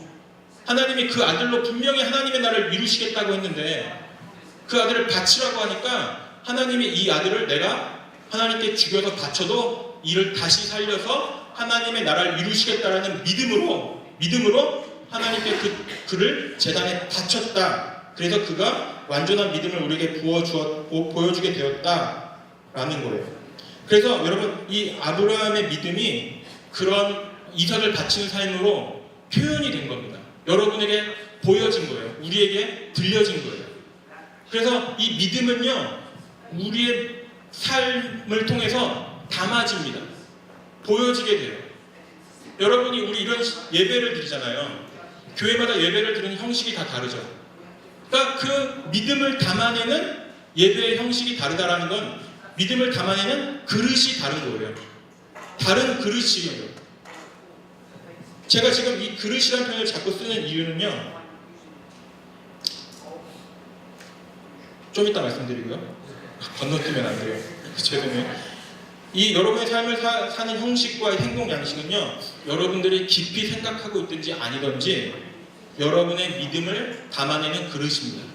하나님이 그 아들로 분명히 하나님의 나라를 이루시겠다고 했는데 그 아들을 바치라고 하니까 하나님이 이 아들을 내가 하나님께 죽여서 바쳐도 이를 다시 살려서 하나님의 나라를 이루시겠다라는 믿음으로 하나님께 그를 제단에 바쳤다. 그래서 그가 완전한 믿음을 우리에게 보여주게 되었다라는 거예요. 그래서 여러분 이 아브라함의 믿음이 그런 이삭을 바치는 삶으로 표현이 된 겁니다. 여러분에게 보여진 거예요. 우리에게 들려진 거예요. 그래서 이 믿음은요 우리의 삶을 통해서 담아집니다. 보여지게 돼요. 여러분이 우리 이런 예배를 드리잖아요. 교회마다 예배를 드리는 형식이 다 다르죠. 그러니까 그 믿음을 담아내는 예배의 형식이 다르다라는 건 믿음을 담아내는 그릇이 다른 거예요. 다른 그릇이에요. 제가 지금 이 그릇이라는 표현을 자꾸 쓰는 이유는요. 좀 이따 말씀드리고요. 건너뛰면 안 돼요. 죄송해요. 이 여러분의 삶을 사는 형식과 행동 양식은요. 여러분들이 깊이 생각하고 있든지 아니든지 여러분의 믿음을 담아내는 그릇입니다.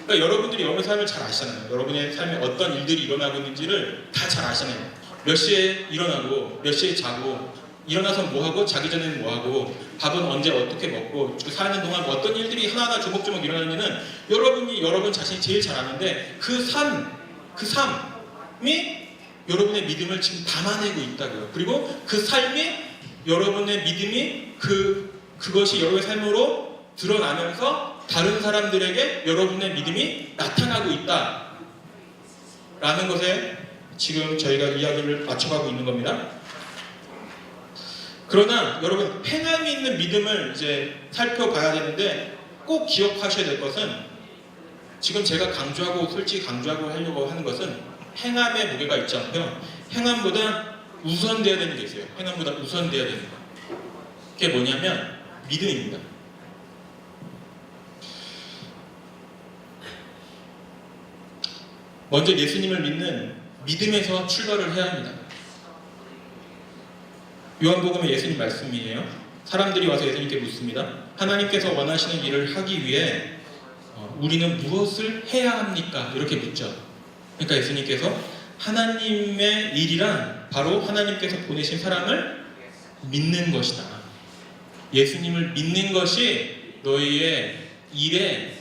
그러니까 여러분들이 여러분의 삶을 잘 아시잖아요. 여러분의 삶에 어떤 일들이 일어나고 있는지를 다 잘 아시잖아요. 몇 시에 일어나고 몇 시에 자고 일어나서 뭐하고 자기 전에는 뭐하고 밥은 언제 어떻게 먹고 사는 동안 어떤 일들이 하나하나 조목조목 일어나는지는 여러분이 여러분 자신이 제일 잘 아는데 그 삶이 여러분의 믿음을 지금 담아내고 있다고요. 그리고 그 삶이 여러분의 믿음이 그것이 여러분의 삶으로 드러나면서 다른 사람들에게 여러분의 믿음이 나타나고 있다라는 것에 지금 저희가 이야기를 맞춰가고 있는 겁니다. 그러나 여러분 행함이 있는 믿음을 이제 살펴봐야 되는데 꼭 기억하셔야 될 것은 지금 제가 솔직히 강조하고 하려고 하는 것은 행함의 무게가 있지 않고요. 행함보다 우선돼야 되는 게 있어요. 행함보다 우선돼야 되는 거. 그게 뭐냐면 믿음입니다. 먼저 예수님을 믿는 믿음에서 출발을 해야 합니다. 요한복음의 예수님 말씀이에요. 사람들이 와서 예수님께 묻습니다. 하나님께서 원하시는 일을 하기 위해 우리는 무엇을 해야 합니까? 이렇게 묻죠. 그러니까 예수님께서 하나님의 일이란 바로 하나님께서 보내신 사람을 믿는 것이다. 예수님을 믿는 것이 너희의 일에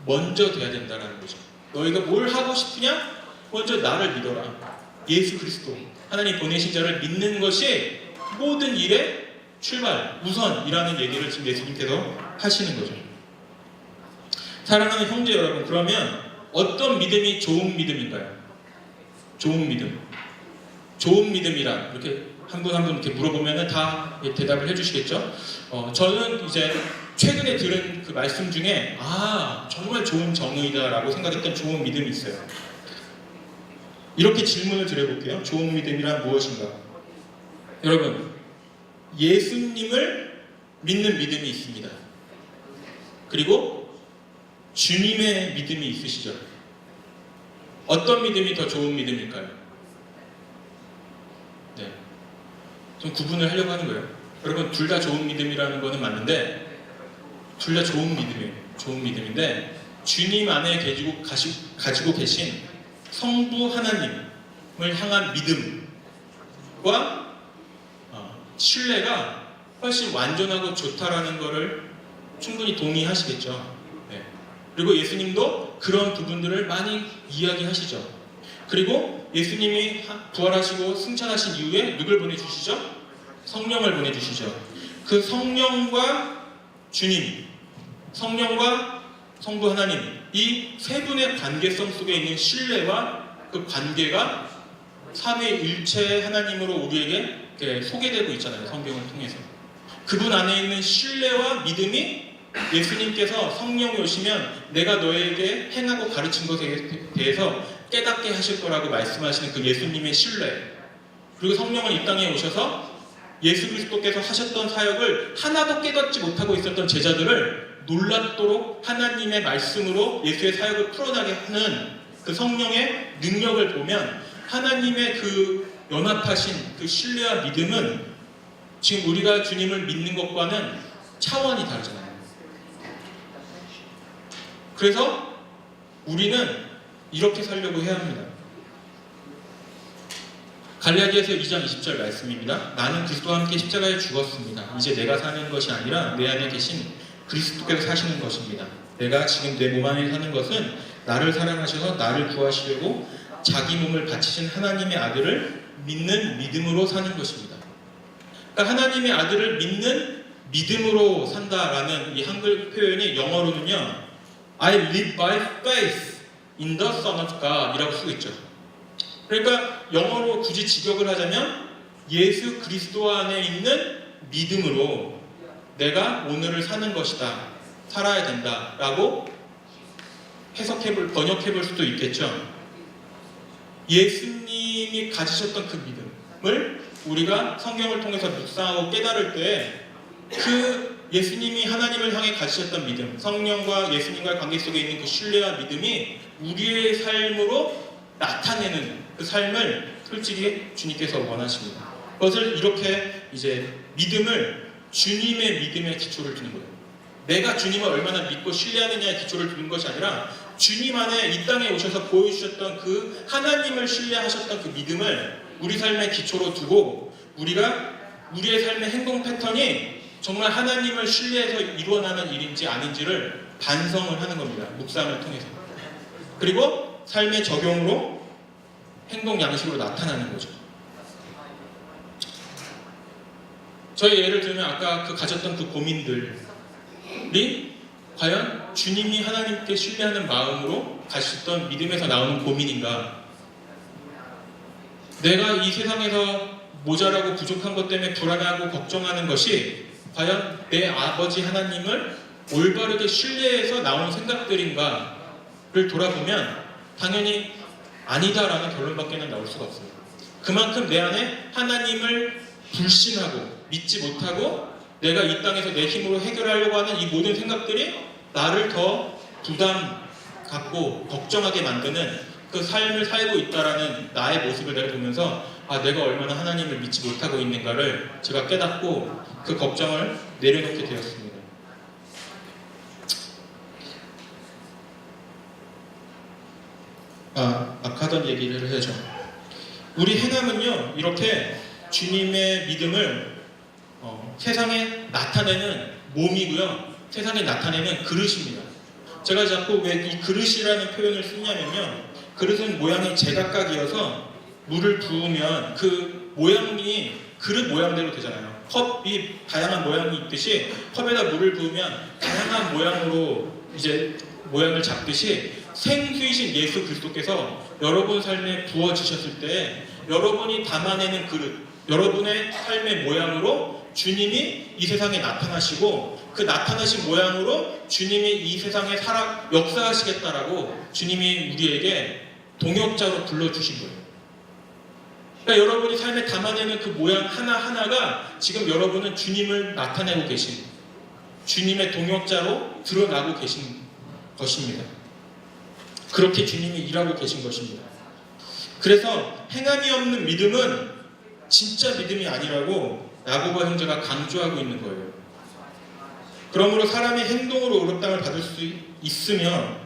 먼저 돼야 된다는 거죠. 너희가 뭘 하고 싶으냐? 먼저 나를 믿어라. 예수 그리스도 하나님 보내신 자를 믿는 것이 모든 일의 출발, 우선이라는 얘기를 지금 예수님께서 하시는 거죠. 사랑하는 형제 여러분, 그러면 어떤 믿음이 좋은 믿음인가요? 좋은 믿음. 좋은 믿음이란 이렇게 한 분 한 분 이렇게 물어보면 다 대답을 해주시겠죠? 저는 이제 최근에 들은 그 말씀 중에 정말 좋은 정의다라고 생각했던 좋은 믿음이 있어요. 이렇게 질문을 드려볼게요. 좋은 믿음이란 무엇인가? 여러분, 예수님을 믿는 믿음이 있습니다. 그리고 주님의 믿음이 있으시죠? 어떤 믿음이 더 좋은 믿음일까요? 네, 좀 구분을 하려고 하는 거예요. 여러분, 둘 다 좋은 믿음이라는 거는 맞는데 둘 다 좋은 믿음이에요. 좋은 믿음인데 주님 안에 가지고 계신 성부 하나님을 향한 믿음과 신뢰가 훨씬 완전하고 좋다라는 것을 충분히 동의하시겠죠. 네. 그리고 예수님도 그런 부분들을 많이 이야기하시죠. 그리고 예수님이 부활하시고 승천하신 이후에 누굴 보내주시죠? 성령을 보내주시죠. 그 성령과 주님, 성령과 성부 하나님, 이 세 분의 관계성 속에 있는 신뢰와 그 관계가 삼위일체 하나님으로 우리에게 소개되고 있잖아요. 성경을 통해서. 그분 안에 있는 신뢰와 믿음이 예수님께서 성령이 오시면 내가 너에게 행하고 가르친 것에 대해서 깨닫게 하실 거라고 말씀하시는 그 예수님의 신뢰, 그리고 성령은 이 땅에 오셔서 예수 그리스도께서 하셨던 사역을 하나도 깨닫지 못하고 있었던 제자들을 놀랍도록 하나님의 말씀으로 예수의 사역을 풀어나게 하는 그 성령의 능력을 보면 하나님의 그 연합하신 그 신뢰와 믿음은 지금 우리가 주님을 믿는 것과는 차원이 다르잖아요. 그래서 우리는 이렇게 살려고 해야 합니다. 갈라디아서 2장 20절 말씀입니다. 나는 그리스도와 함께 십자가에 죽었습니다. 이제 내가 사는 것이 아니라 내 안에 계신 그리스도께서 사시는 것입니다. 내가 지금 내 몸 안에 사는 것은 나를 사랑하셔서 나를 구하시려고 자기 몸을 바치신 하나님의 아들을 믿는 믿음으로 사는 것입니다. 그러니까 하나님의 아들을 믿는 믿음으로 산다라는 이 한글 표현이 영어로는요, I live by faith in the Son of God 이라고 쓰고 있죠. 그러니까 영어로 굳이 직역을 하자면 예수 그리스도 안에 있는 믿음으로 내가 오늘을 사는 것이다, 살아야 된다 라고 번역해볼 수도 있겠죠. 예수님이 가지셨던 그 믿음을 우리가 성경을 통해서 묵상하고 깨달을 때 그 예수님이 하나님을 향해 가지셨던 믿음, 성령과 예수님과의 관계 속에 있는 그 신뢰와 믿음이 우리의 삶으로 나타내는 그 삶을 솔직히 주님께서 원하십니다. 그것을 이렇게 이제 믿음을 주님의 믿음에 기초를 두는 거예요. 내가 주님을 얼마나 믿고 신뢰하느냐에 기초를 두는 것이 아니라 주님 안에 이 땅에 오셔서 보여주셨던 그 하나님을 신뢰하셨던 그 믿음을 우리 삶의 기초로 두고 우리가 우리의 삶의 행동 패턴이 정말 하나님을 신뢰해서 이루어나는 일인지 아닌지를 반성을 하는 겁니다. 묵상을 통해서. 그리고 삶의 적용으로 행동 양식으로 나타나는 거죠. 저희 예를 들면 아까 가졌던 그 고민들이 과연 주님이 하나님께 신뢰하는 마음으로 가셨던 믿음에서 나오는 고민인가? 내가 이 세상에서 모자라고 부족한 것 때문에 불안하고 걱정하는 것이 과연 내 아버지 하나님을 올바르게 신뢰해서 나오는 생각들인가를 돌아보면 당연히 아니다라는 결론밖에는 나올 수가 없어요. 그만큼 내 안에 하나님을 불신하고 믿지 못하고 내가 이 땅에서 내 힘으로 해결하려고 하는 이 모든 생각들이 나를 더 부담 갖고 걱정하게 만드는 그 삶을 살고 있다라는 나의 모습을 내가 보면서 내가 얼마나 하나님을 믿지 못하고 있는가를 제가 깨닫고 그 걱정을 내려놓게 되었습니다. 아까 하던 얘기를 해야죠. 우리 행함은요, 이렇게 주님의 믿음을 세상에 나타내는 몸이고요, 세상에 나타내는 그릇입니다. 제가 자꾸 왜 이 그릇이라는 표현을 쓰냐면요, 그릇은 모양이 제각각이어서 물을 부으면 그 모양이 그릇 모양대로 되잖아요. 컵이 다양한 모양이 있듯이 컵에다 물을 부으면 다양한 모양으로 이제 모양을 잡듯이 생수이신 예수 그리스도께서 여러분 삶에 부어지셨을 때 여러분이 담아내는 그릇, 여러분의 삶의 모양으로 주님이 이 세상에 나타나시고 그 나타나신 모양으로 주님이 이 세상에 역사하시겠다라고 주님이 우리에게 동역자로 불러주신 거예요. 그러니까 여러분이 삶에 담아내는 그 모양 하나하나가 지금 여러분은 주님을 나타내고 계신, 주님의 동역자로 드러나고 계신 것입니다. 그렇게 주님이 일하고 계신 것입니다. 그래서 행함이 없는 믿음은 진짜 믿음이 아니라고 야고보 형제가 강조하고 있는 거예요. 그러므로 사람이 행동으로 의롭다함을 받을 수 있으면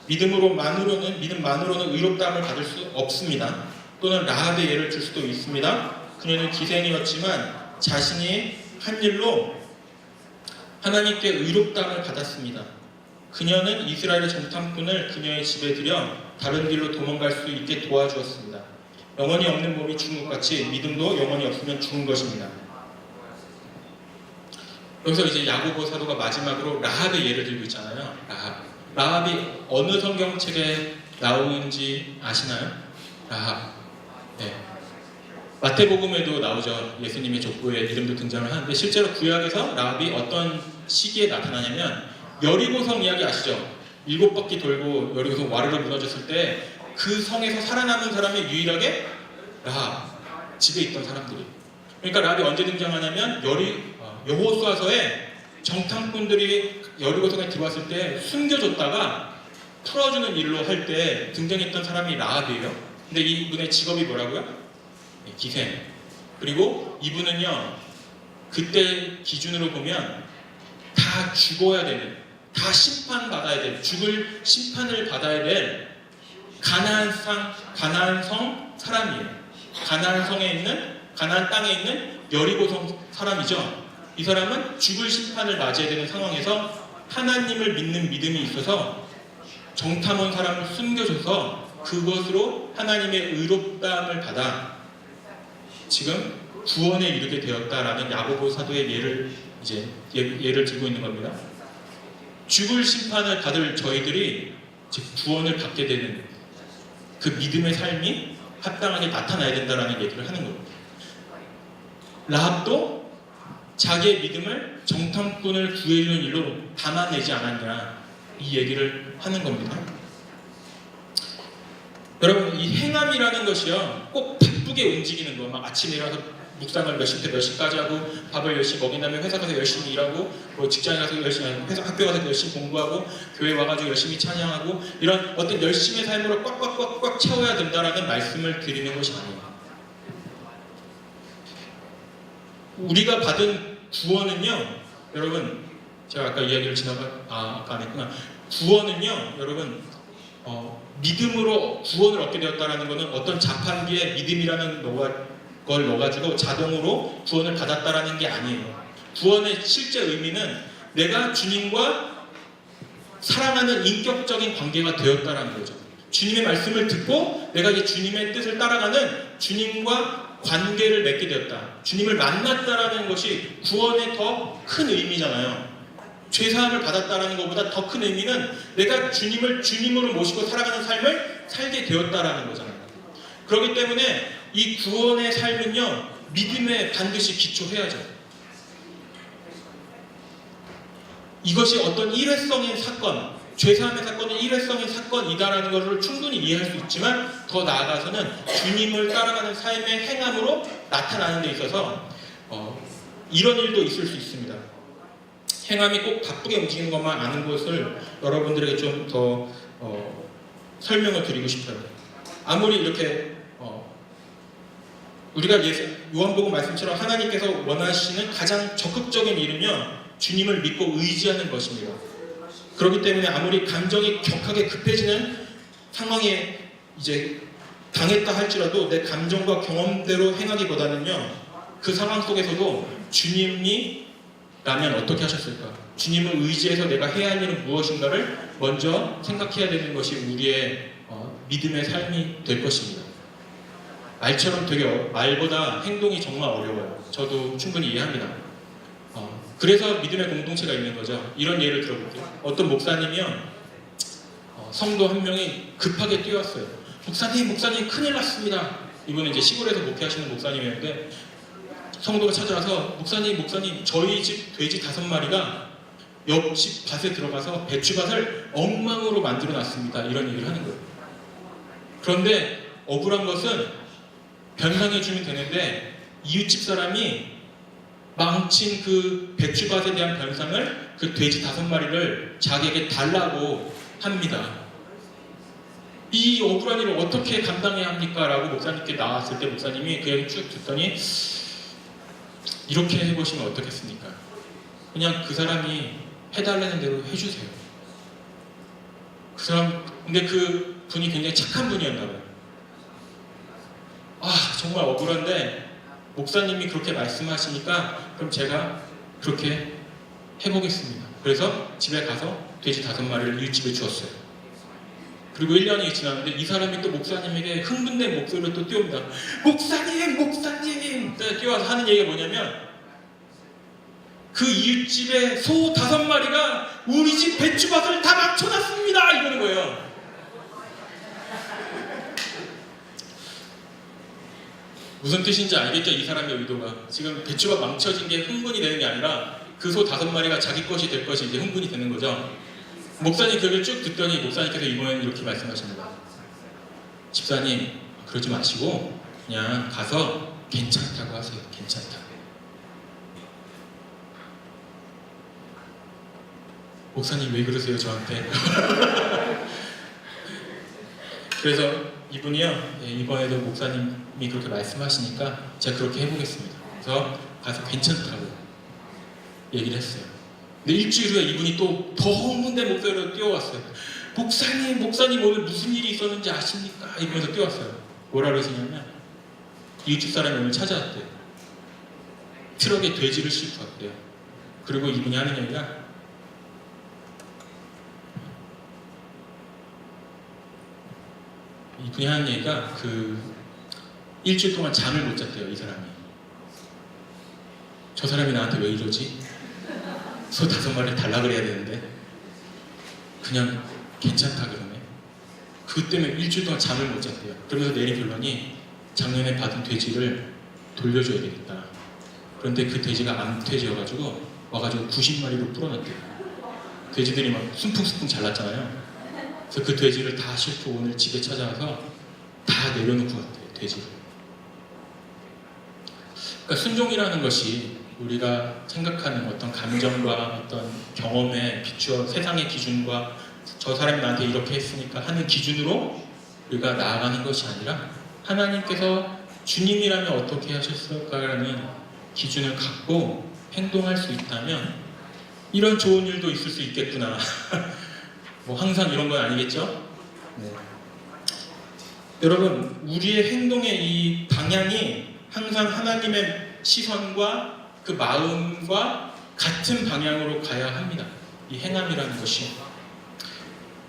믿음만으로는 의롭다함을 받을 수 없습니다. 또는 라합의 예를 들 수도 있습니다. 그녀는 기생이었지만 자신이 한 일로 하나님께 의롭다함을 받았습니다. 그녀는 이스라엘의 정탐꾼을 그녀의 집에 들여 다른 길로 도망갈 수 있게 도와주었습니다. 영혼이 없는 몸이 죽은 것 같이 믿음도 영혼이 없으면 죽은 것입니다. 여기서 이제 야고보 사도가 마지막으로 라합의 예를 들고 있잖아요. 라합이 어느 성경책에 나오는지 아시나요? 라합. 네. 마태복음에도 나오죠. 예수님의 족보에 이름도 등장을 하는데 실제로 구약에서 라합이 어떤 시기에 나타나냐면 여리고성 이야기 아시죠? 7바퀴 돌고 여리고성 와르르 무너졌을 때 그 성에서 살아남은 사람이 유일하게 라합, 집에 있던 사람들이. 그러니까 라합이 언제 등장하냐면 여호수아서에 정탐꾼들이 여리고성에 들어왔을 때 숨겨줬다가 풀어주는 일로 할 때 등장했던 사람이 라합이에요. 근데 이분의 직업이 뭐라고요? 기생. 그리고 이분은요, 그때 기준으로 보면 다 죽어야 되는, 다 심판받아야 될, 죽을 심판을 받아야 될 가나안 성 사람이에요. 가나안 땅에 있는 여리고성 사람이죠. 이 사람은 죽을 심판을 맞이해야 되는 상황에서 하나님을 믿는 믿음이 있어서 정탐 온 사람을 숨겨줘서 그것으로 하나님의 의롭다함을 받아 지금 구원에 이르게 되었다라는 야고보 사도의 예를 들고 있는 겁니다. 죽을 심판을 받을 저희들이 즉 구원을 받게 되는 그 믿음의 삶이 합당하게 나타나야 된다라는 얘기를 하는 겁니다. 라합도 자기의 믿음을 정탐꾼을 구해주는 일로 담아내지 않았냐, 이 얘기를 하는 겁니다. 여러분, 이 행함이라는 것이요, 꼭 바쁘게 움직이는 거, 막 아침에 일어나서 묵상을 몇 시부터 몇 시까지 하고 밥을 열심히 먹인 다음에 회사 가서 열심히 일하고 뭐 직장에 가서 열심히 하고 학교 가서 열심히 공부하고 교회 와가지고 열심히 찬양하고 이런 어떤 열심의 삶으로 꽉꽉꽉꽉 채워야 된다라는 말씀을 드리는 것이 아니에요. 우리가 받은 구원은요, 여러분, 제가 아까 이야기를 아까 안 했구나. 구원은요, 여러분, 믿음으로 구원을 얻게 되었다라는 것은 어떤 자판기에 믿음이라는 걸 넣어가지고 자동으로 구원을 받았다라는 게 아니에요. 구원의 실제 의미는 내가 주님과 사랑하는 인격적인 관계가 되었다라는 거죠. 주님의 말씀을 듣고 내가 이제 주님의 뜻을 따라가는 주님과 관계를 맺게 되었다. 주님을 만났다라는 것이 구원의 더 큰 의미잖아요. 죄사함을 받았다라는 것보다 더 큰 의미는 내가 주님을 주님으로 모시고 살아가는 삶을 살게 되었다라는 거잖아요. 그렇기 때문에 이 구원의 삶은요, 믿음에 반드시 기초해야죠. 이것이 어떤 일회성인 사건, 죄사함의 사건은 일회성인 사건이다라는 것을 충분히 이해할 수 있지만 더 나아가서는 주님을 따라가는 삶의 행함으로 나타나는 데 있어서 이런 일도 있을 수 있습니다. 행함이 꼭 바쁘게 움직이는 것만 아는 것을 여러분들에게 좀 더 설명을 드리고 싶어요. 아무리 이렇게 우리가 요한복음 말씀처럼 하나님께서 원하시는 가장 적극적인 일은요, 주님을 믿고 의지하는 것입니다. 그렇기 때문에 아무리 감정이 격하게 급해지는 상황에 이제 당했다 할지라도 내 감정과 경험대로 행하기보다는요, 그 상황 속에서도 주님이라면 어떻게 하셨을까? 주님을 의지해서 내가 해야 할 일은 무엇인가를 먼저 생각해야 되는 것이 우리의 믿음의 삶이 될 것입니다. 말처럼 되게 말보다 행동이 정말 어려워요. 저도 충분히 이해합니다. 그래서 믿음의 공동체가 있는 거죠. 이런 예를 들어볼게요. 어떤 목사님이요, 성도 한 명이 급하게 뛰어왔어요. 목사님 큰일 났습니다. 이분은 이제 시골에서 목회하시는 목사님이었는데 성도가 찾아와서 목사님 저희 집 돼지 5마리가 옆집 밭에 들어가서 배추밭을 엉망으로 만들어 놨습니다. 이런 얘기를 하는 거예요. 그런데 억울한 것은 변상해 주면 되는데 이웃집 사람이 망친 그 배추밭에 대한 변상을 그 돼지 5마리를 자기에게 달라고 합니다. 이 억울한 일을 어떻게 감당해야 합니까? 라고 목사님께 나왔을 때 목사님이 그 얘기 쭉 듣더니 이렇게 해보시면 어떻겠습니까? 그냥 그 사람이 해달라는 대로 해주세요. 근데 그 분이 굉장히 착한 분이었나 봐요. 정말 억울한데 목사님이 그렇게 말씀하시니까 그럼 제가 그렇게 해보겠습니다. 그래서 집에 가서 돼지 5마리를 이웃집에 주었어요. 그리고 1년이 지났는데 이 사람이 또 목사님에게 흥분된 목소리로 또 뛰어옵니다. 목사님! 목사님! 뛰어와서 하는 얘기가 뭐냐면 그 이웃집에 소 5마리가 우리 집 배추밭을 다 망쳐놨습니다! 이러는 거예요. 무슨 뜻인지 알겠죠? 이 사람의 의도가. 지금 배추가 망쳐진 게 흥분이 되는 게 아니라 그 소 5마리가 자기 것이 될 것이 이제 흥분이 되는 거죠. 목사님 그 얘기를 쭉 듣더니 목사님께서 이번에는 이렇게 말씀하십니다. 집사님, 그러지 마시고 그냥 가서 괜찮다고 하세요. 괜찮다고. 목사님 왜 그러세요 저한테? 그래서 이분이요, 이번에도 목사님이 그렇게 말씀하시니까 제가 그렇게 해보겠습니다. 그래서 가서 괜찮다고 얘기를 했어요. 근데 일주일 후에 이분이 또 더 흥분된 목소리로 뛰어왔어요. 목사님 오늘 무슨 일이 있었는지 아십니까? 이러면서 뛰어왔어요. 뭐라 그러시냐면 이웃집 사람이 오늘 찾아왔대요. 트럭에 돼지를 싣고 왔대요. 그리고 이분이 하는 얘기가 그 일주일 동안 잠을 못 잤대요. 이 사람이. 저 사람이 나한테 왜 이러지? 소 5마리 달라 그래야 되는데 그냥 괜찮다 그러네. 그것 때문에 일주일 동안 잠을 못 잤대요. 그러면서 내린 결론이 작년에 받은 돼지를 돌려줘야 되겠다. 그런데 그 돼지가 암돼지여가지고 와가지고 90마리로 풀어놨대요. 돼지들이 막 숨풍숨풍 잘났잖아요. 그래서 그 돼지를 다 싣고 오늘 집에 찾아와서 다 내려놓고 갔대요. 돼지를. 그러니까 순종이라는 것이 우리가 생각하는 어떤 감정과 어떤 경험에 비추어 세상의 기준과 저 사람이 나한테 이렇게 했으니까 하는 기준으로 우리가 나아가는 것이 아니라 하나님께서 주님이라면 어떻게 하셨을까라는 기준을 갖고 행동할 수 있다면 이런 좋은 일도 있을 수 있겠구나. 뭐 항상 이런 건 아니겠죠? 네. 여러분, 우리의 행동의 이 방향이 항상 하나님의 시선과 그 마음과 같은 방향으로 가야 합니다. 이 행함이라는 것이.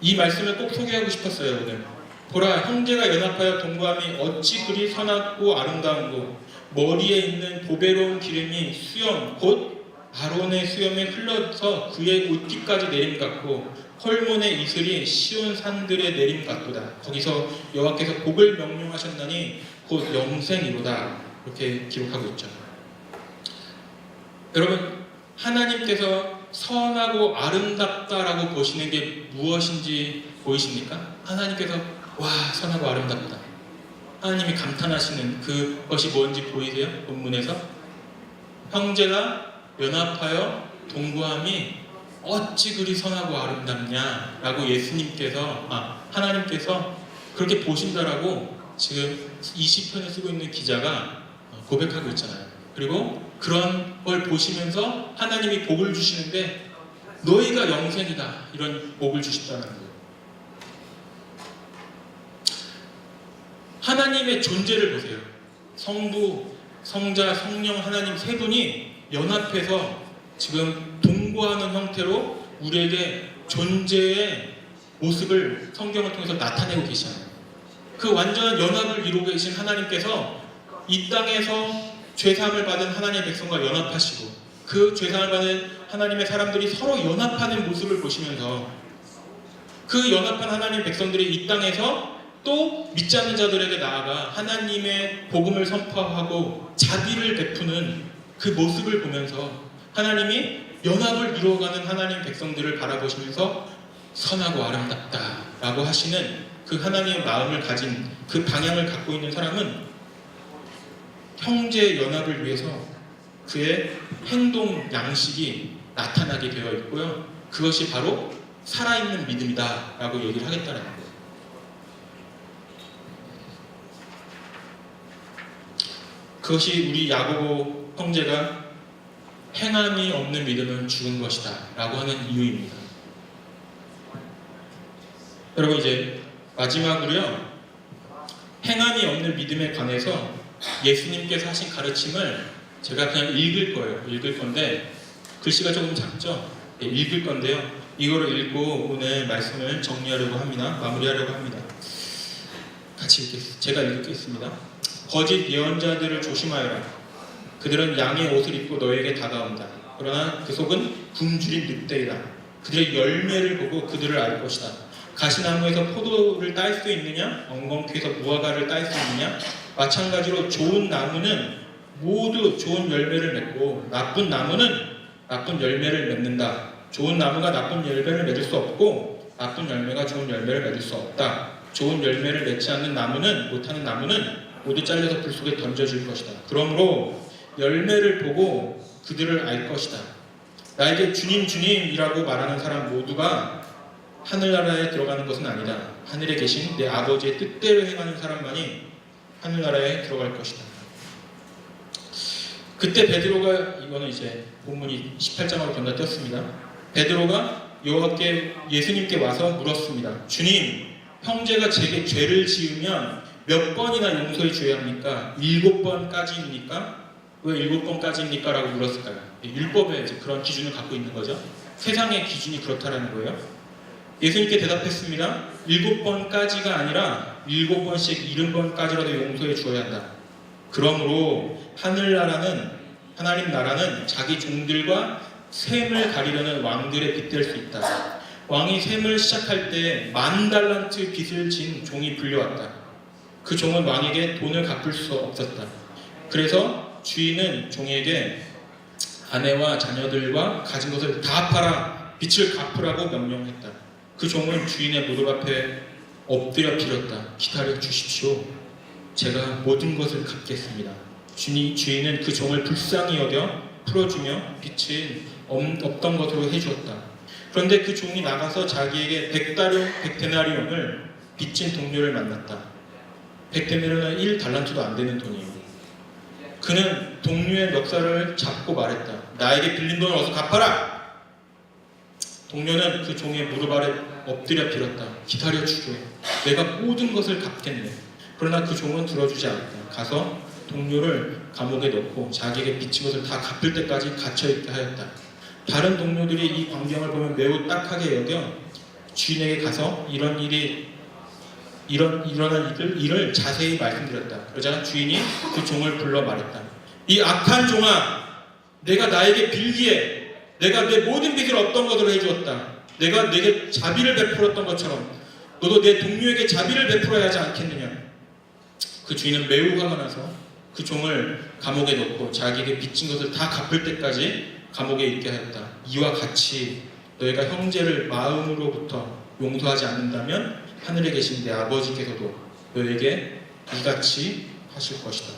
이 말씀을 꼭 소개하고 싶었어요, 오늘. 보라, 형제가 연합하여 동거함이 어찌 그리 선하고 아름다운고 머리에 있는 보배로운 기름이 수염, 곧 아론의 수염에 흘러서 그의 옷깃까지 내림 같고 헐몬의 이슬이 시온 산들의 내림 같도다. 거기서 여호와께서 복을 명령하셨나니 곧 영생이로다. 이렇게 기록하고 있죠. 여러분, 하나님께서 선하고 아름답다라고 보시는 게 무엇인지 보이십니까? 하나님께서 와, 선하고 아름답다. 하나님이 감탄하시는 그것이 뭔지 보이세요? 본문에서 형제가 연합하여 동거함이 어찌 그리 선하고 아름답냐 라고 하나님께서 그렇게 보신다라고 지금 이 시편을 쓰고 있는 기자가 고백하고 있잖아요. 그리고 그런 걸 보시면서 하나님이 복을 주시는데 너희가 영생이다 이런 복을 주신다는 거예요. 하나님의 존재를 보세요. 성부, 성자, 성령 하나님 세 분이 연합해서 지금 동거하는 형태로 우리에게 존재의 모습을 성경을 통해서 나타내고 계시잖아요. 그 완전한 연합을 이루고 계신 하나님께서 이 땅에서 죄사함을 받은 하나님의 백성과 연합하시고 그 죄사함을 받은 하나님의 사람들이 서로 연합하는 모습을 보시면서 그 연합한 하나님의 백성들이 이 땅에서 또 믿지 않는 자들에게 나아가 하나님의 복음을 선포하고 자비를 베푸는 그 모습을 보면서 하나님이 연합을 이루어가는 하나님의 백성들을 바라보시면서 선하고 아름답다라고 하시는 그 하나님의 마음을 가진 그 방향을 갖고 있는 사람은 형제 연합을 위해서 그의 행동 양식이 나타나게 되어 있고요. 그것이 바로 살아있는 믿음이다 라고 얘기를 하겠다는 거예요. 그것이 우리 야고보 형제가 행함이 없는 믿음은 죽은 것이다 라고 하는 이유입니다. 여러분, 이제 마지막으로요, 행함이 없는 믿음에 관해서 예수님께서 하신 가르침을 제가 그냥 읽을 건데 글씨가 조금 작죠? 네, 읽을 건데요. 이거를 읽고 오늘 말씀을 정리하려고 합니다. 마무리하려고 합니다. 같이 읽겠습니다. 제가 읽겠습니다. 거짓 예언자들을 조심하여라. 그들은 양의 옷을 입고 너에게 다가온다. 그러나 그 속은 굶주린 늑대이다. 그들의 열매를 보고 그들을 알 것이다. 가시나무에서 포도를 딸 수 있느냐? 엉겅퀴에서 무화과를 딸 수 있느냐? 마찬가지로 좋은 나무는 모두 좋은 열매를 맺고 나쁜 나무는 나쁜 열매를 맺는다. 좋은 나무가 나쁜 열매를 맺을 수 없고 나쁜 열매가 좋은 열매를 맺을 수 없다. 좋은 열매를 맺지 않는 나무는 못하는 나무는 모두 잘려서 불 속에 던져질 것이다. 그러므로 열매를 보고 그들을 알 것이다. 나에게 주님 주님이라고 말하는 사람 모두가 하늘나라에 들어가는 것은 아니다. 하늘에 계신 내 아버지의 뜻대로 행하는 사람만이 하늘나라에 들어갈 것이다. 그때 베드로가, 이거는 이제 본문이 18장으로 건너뛰었습니다. 베드로가 예수님께 와서 물었습니다. 주님, 형제가 제게 죄를 지으면 몇 번이나 용서해 줘야 합니까? 7번까지입니까? 왜 7번까지입니까? 라고 물었을까요? 율법에 이제 그런 기준을 갖고 있는 거죠. 세상의 기준이 그렇다라는 거예요. 예수님께 대답했습니다. 7번까지가 아니라 7번씩 70번까지라도 용서해 주어야 한다. 그러므로 하나님 나라는 자기 종들과 셈을 가리려는 왕들의 빚될 수 있다. 왕이 셈을 시작할 때 10,000달란트 빚을 진 종이 불려왔다. 그 종은 왕에게 돈을 갚을 수 없었다. 그래서 주인은 종에게 아내와 자녀들과 가진 것을 다 팔아 빚을 갚으라고 명령했다. 그 종은 주인의 무릎 앞에 엎드려 빌었다. 기다려 주십시오. 제가 모든 것을 갚겠습니다. 주인은 그 종을 불쌍히 여겨 풀어주며 빚은 없던 것으로 해주었다. 그런데 그 종이 나가서 자기에게 100데나리온을 빚진 동료를 만났다. 100데나리온은 1달란트도 안 되는 돈이에요. 그는 동료의 멱살을 잡고 말했다. 나에게 빌린 돈을 어서 갚아라! 동료는 그 종의 무릎 아래 엎드려 빌었다. 기다려 주게. 내가 모든 것을 갚겠네. 그러나 그 종은 들어주지 않았다. 가서 동료를 감옥에 넣고 자기에게 빚진 것을 다 갚을 때까지 갇혀있게 하였다. 다른 동료들이 이 광경을 보면 매우 딱하게 여겨 주인에게 가서 일어난 일을 자세히 말씀드렸다. 그러자 주인이 그 종을 불러 말했다. 이 악한 종아, 내가 나에게 빌기에 내가 내 모든 빚을 없던 것으로 해주었다. 내가 내게 자비를 베풀었던 것처럼 너도 내 동료에게 자비를 베풀어야 하지 않겠느냐. 그 주인은 매우 화가 나서 그 종을 감옥에 넣고 자기에게 빚진 것을 다 갚을 때까지 감옥에 있게 하였다. 이와 같이 너희가 형제를 마음으로부터 용서하지 않는다면 하늘에 계신 내 아버지께서도 너에게 이같이 하실 것이다.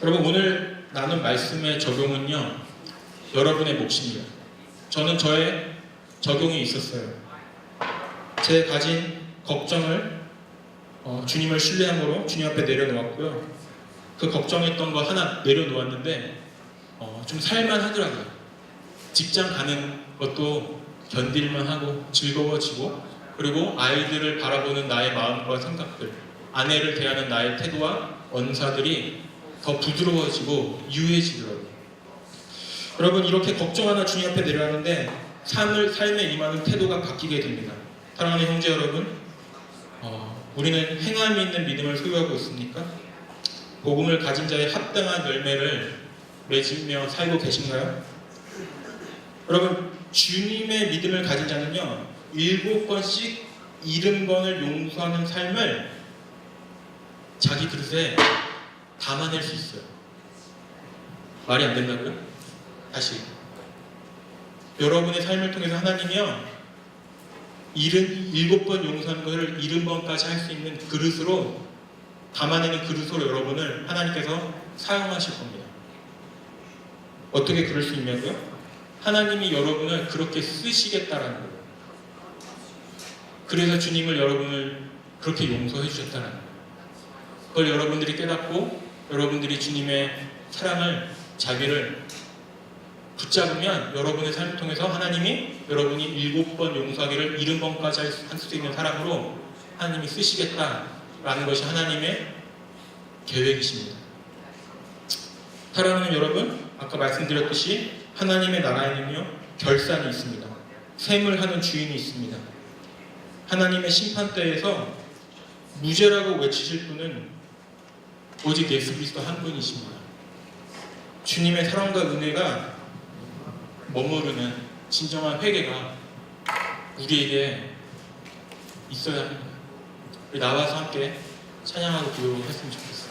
여러분, 오늘 나눈 말씀의 적용은요, 여러분의 몫입니다. 저는 저의 적용이 있었어요. 제 가진 걱정을 주님을 신뢰함으로 주님 앞에 내려놓았고요. 그 걱정했던 거 하나 내려놓았는데 좀 살만하더라고요. 직장 가는 것도 견딜만 하고 즐거워지고, 그리고 아이들을 바라보는 나의 마음과 생각들, 아내를 대하는 나의 태도와 언사들이 더 부드러워지고 유해지더라고요. 여러분, 이렇게 걱정 하나 주님 앞에 내려왔는데 삶에 임하는 태도가 바뀌게 됩니다. 사랑하는 형제 여러분, 우리는 행함이 있는 믿음을 소유하고 있습니까? 복음을 가진 자의 합당한 열매를 맺으며 살고 계신가요? 여러분, 주님의 믿음을 가진 자는요, 7번씩 70번을 용서하는 삶을 자기 그릇에 담아낼 수 있어요. 말이 안 된다고요? 다시, 여러분의 삶을 통해서 하나님이요, 7번 용서하는 것을 70번까지 할 수 있는 그릇으로, 담아내는 그릇으로 여러분을 하나님께서 사용하실 겁니다. 어떻게 그럴 수 있냐고요? 하나님이 여러분을 그렇게 쓰시겠다라는 거예요. 그래서 주님을 여러분을 그렇게 용서해 주셨다는 거예요. 그걸 여러분들이 깨닫고 여러분들이 주님의 사랑을, 자비를 붙잡으면 여러분의 삶을 통해서 하나님이 여러분이 7번 용서하기를 70번까지 할 수 있는 사람으로 하나님이 쓰시겠다라는 것이 하나님의 계획이십니다. 사랑하는 여러분, 아까 말씀드렸듯이 하나님의 나라에는요 결산이 있습니다. 셈을 하는 주인이 있습니다. 하나님의 심판대에서 무죄라고 외치실 분은 오직 예수 그리스도 한 분이십니다. 주님의 사랑과 은혜가 머무르는 진정한 회개가 우리에게 있어야 합니다. 우리 나와서 함께 찬양하고 기도했으면 좋겠습니다.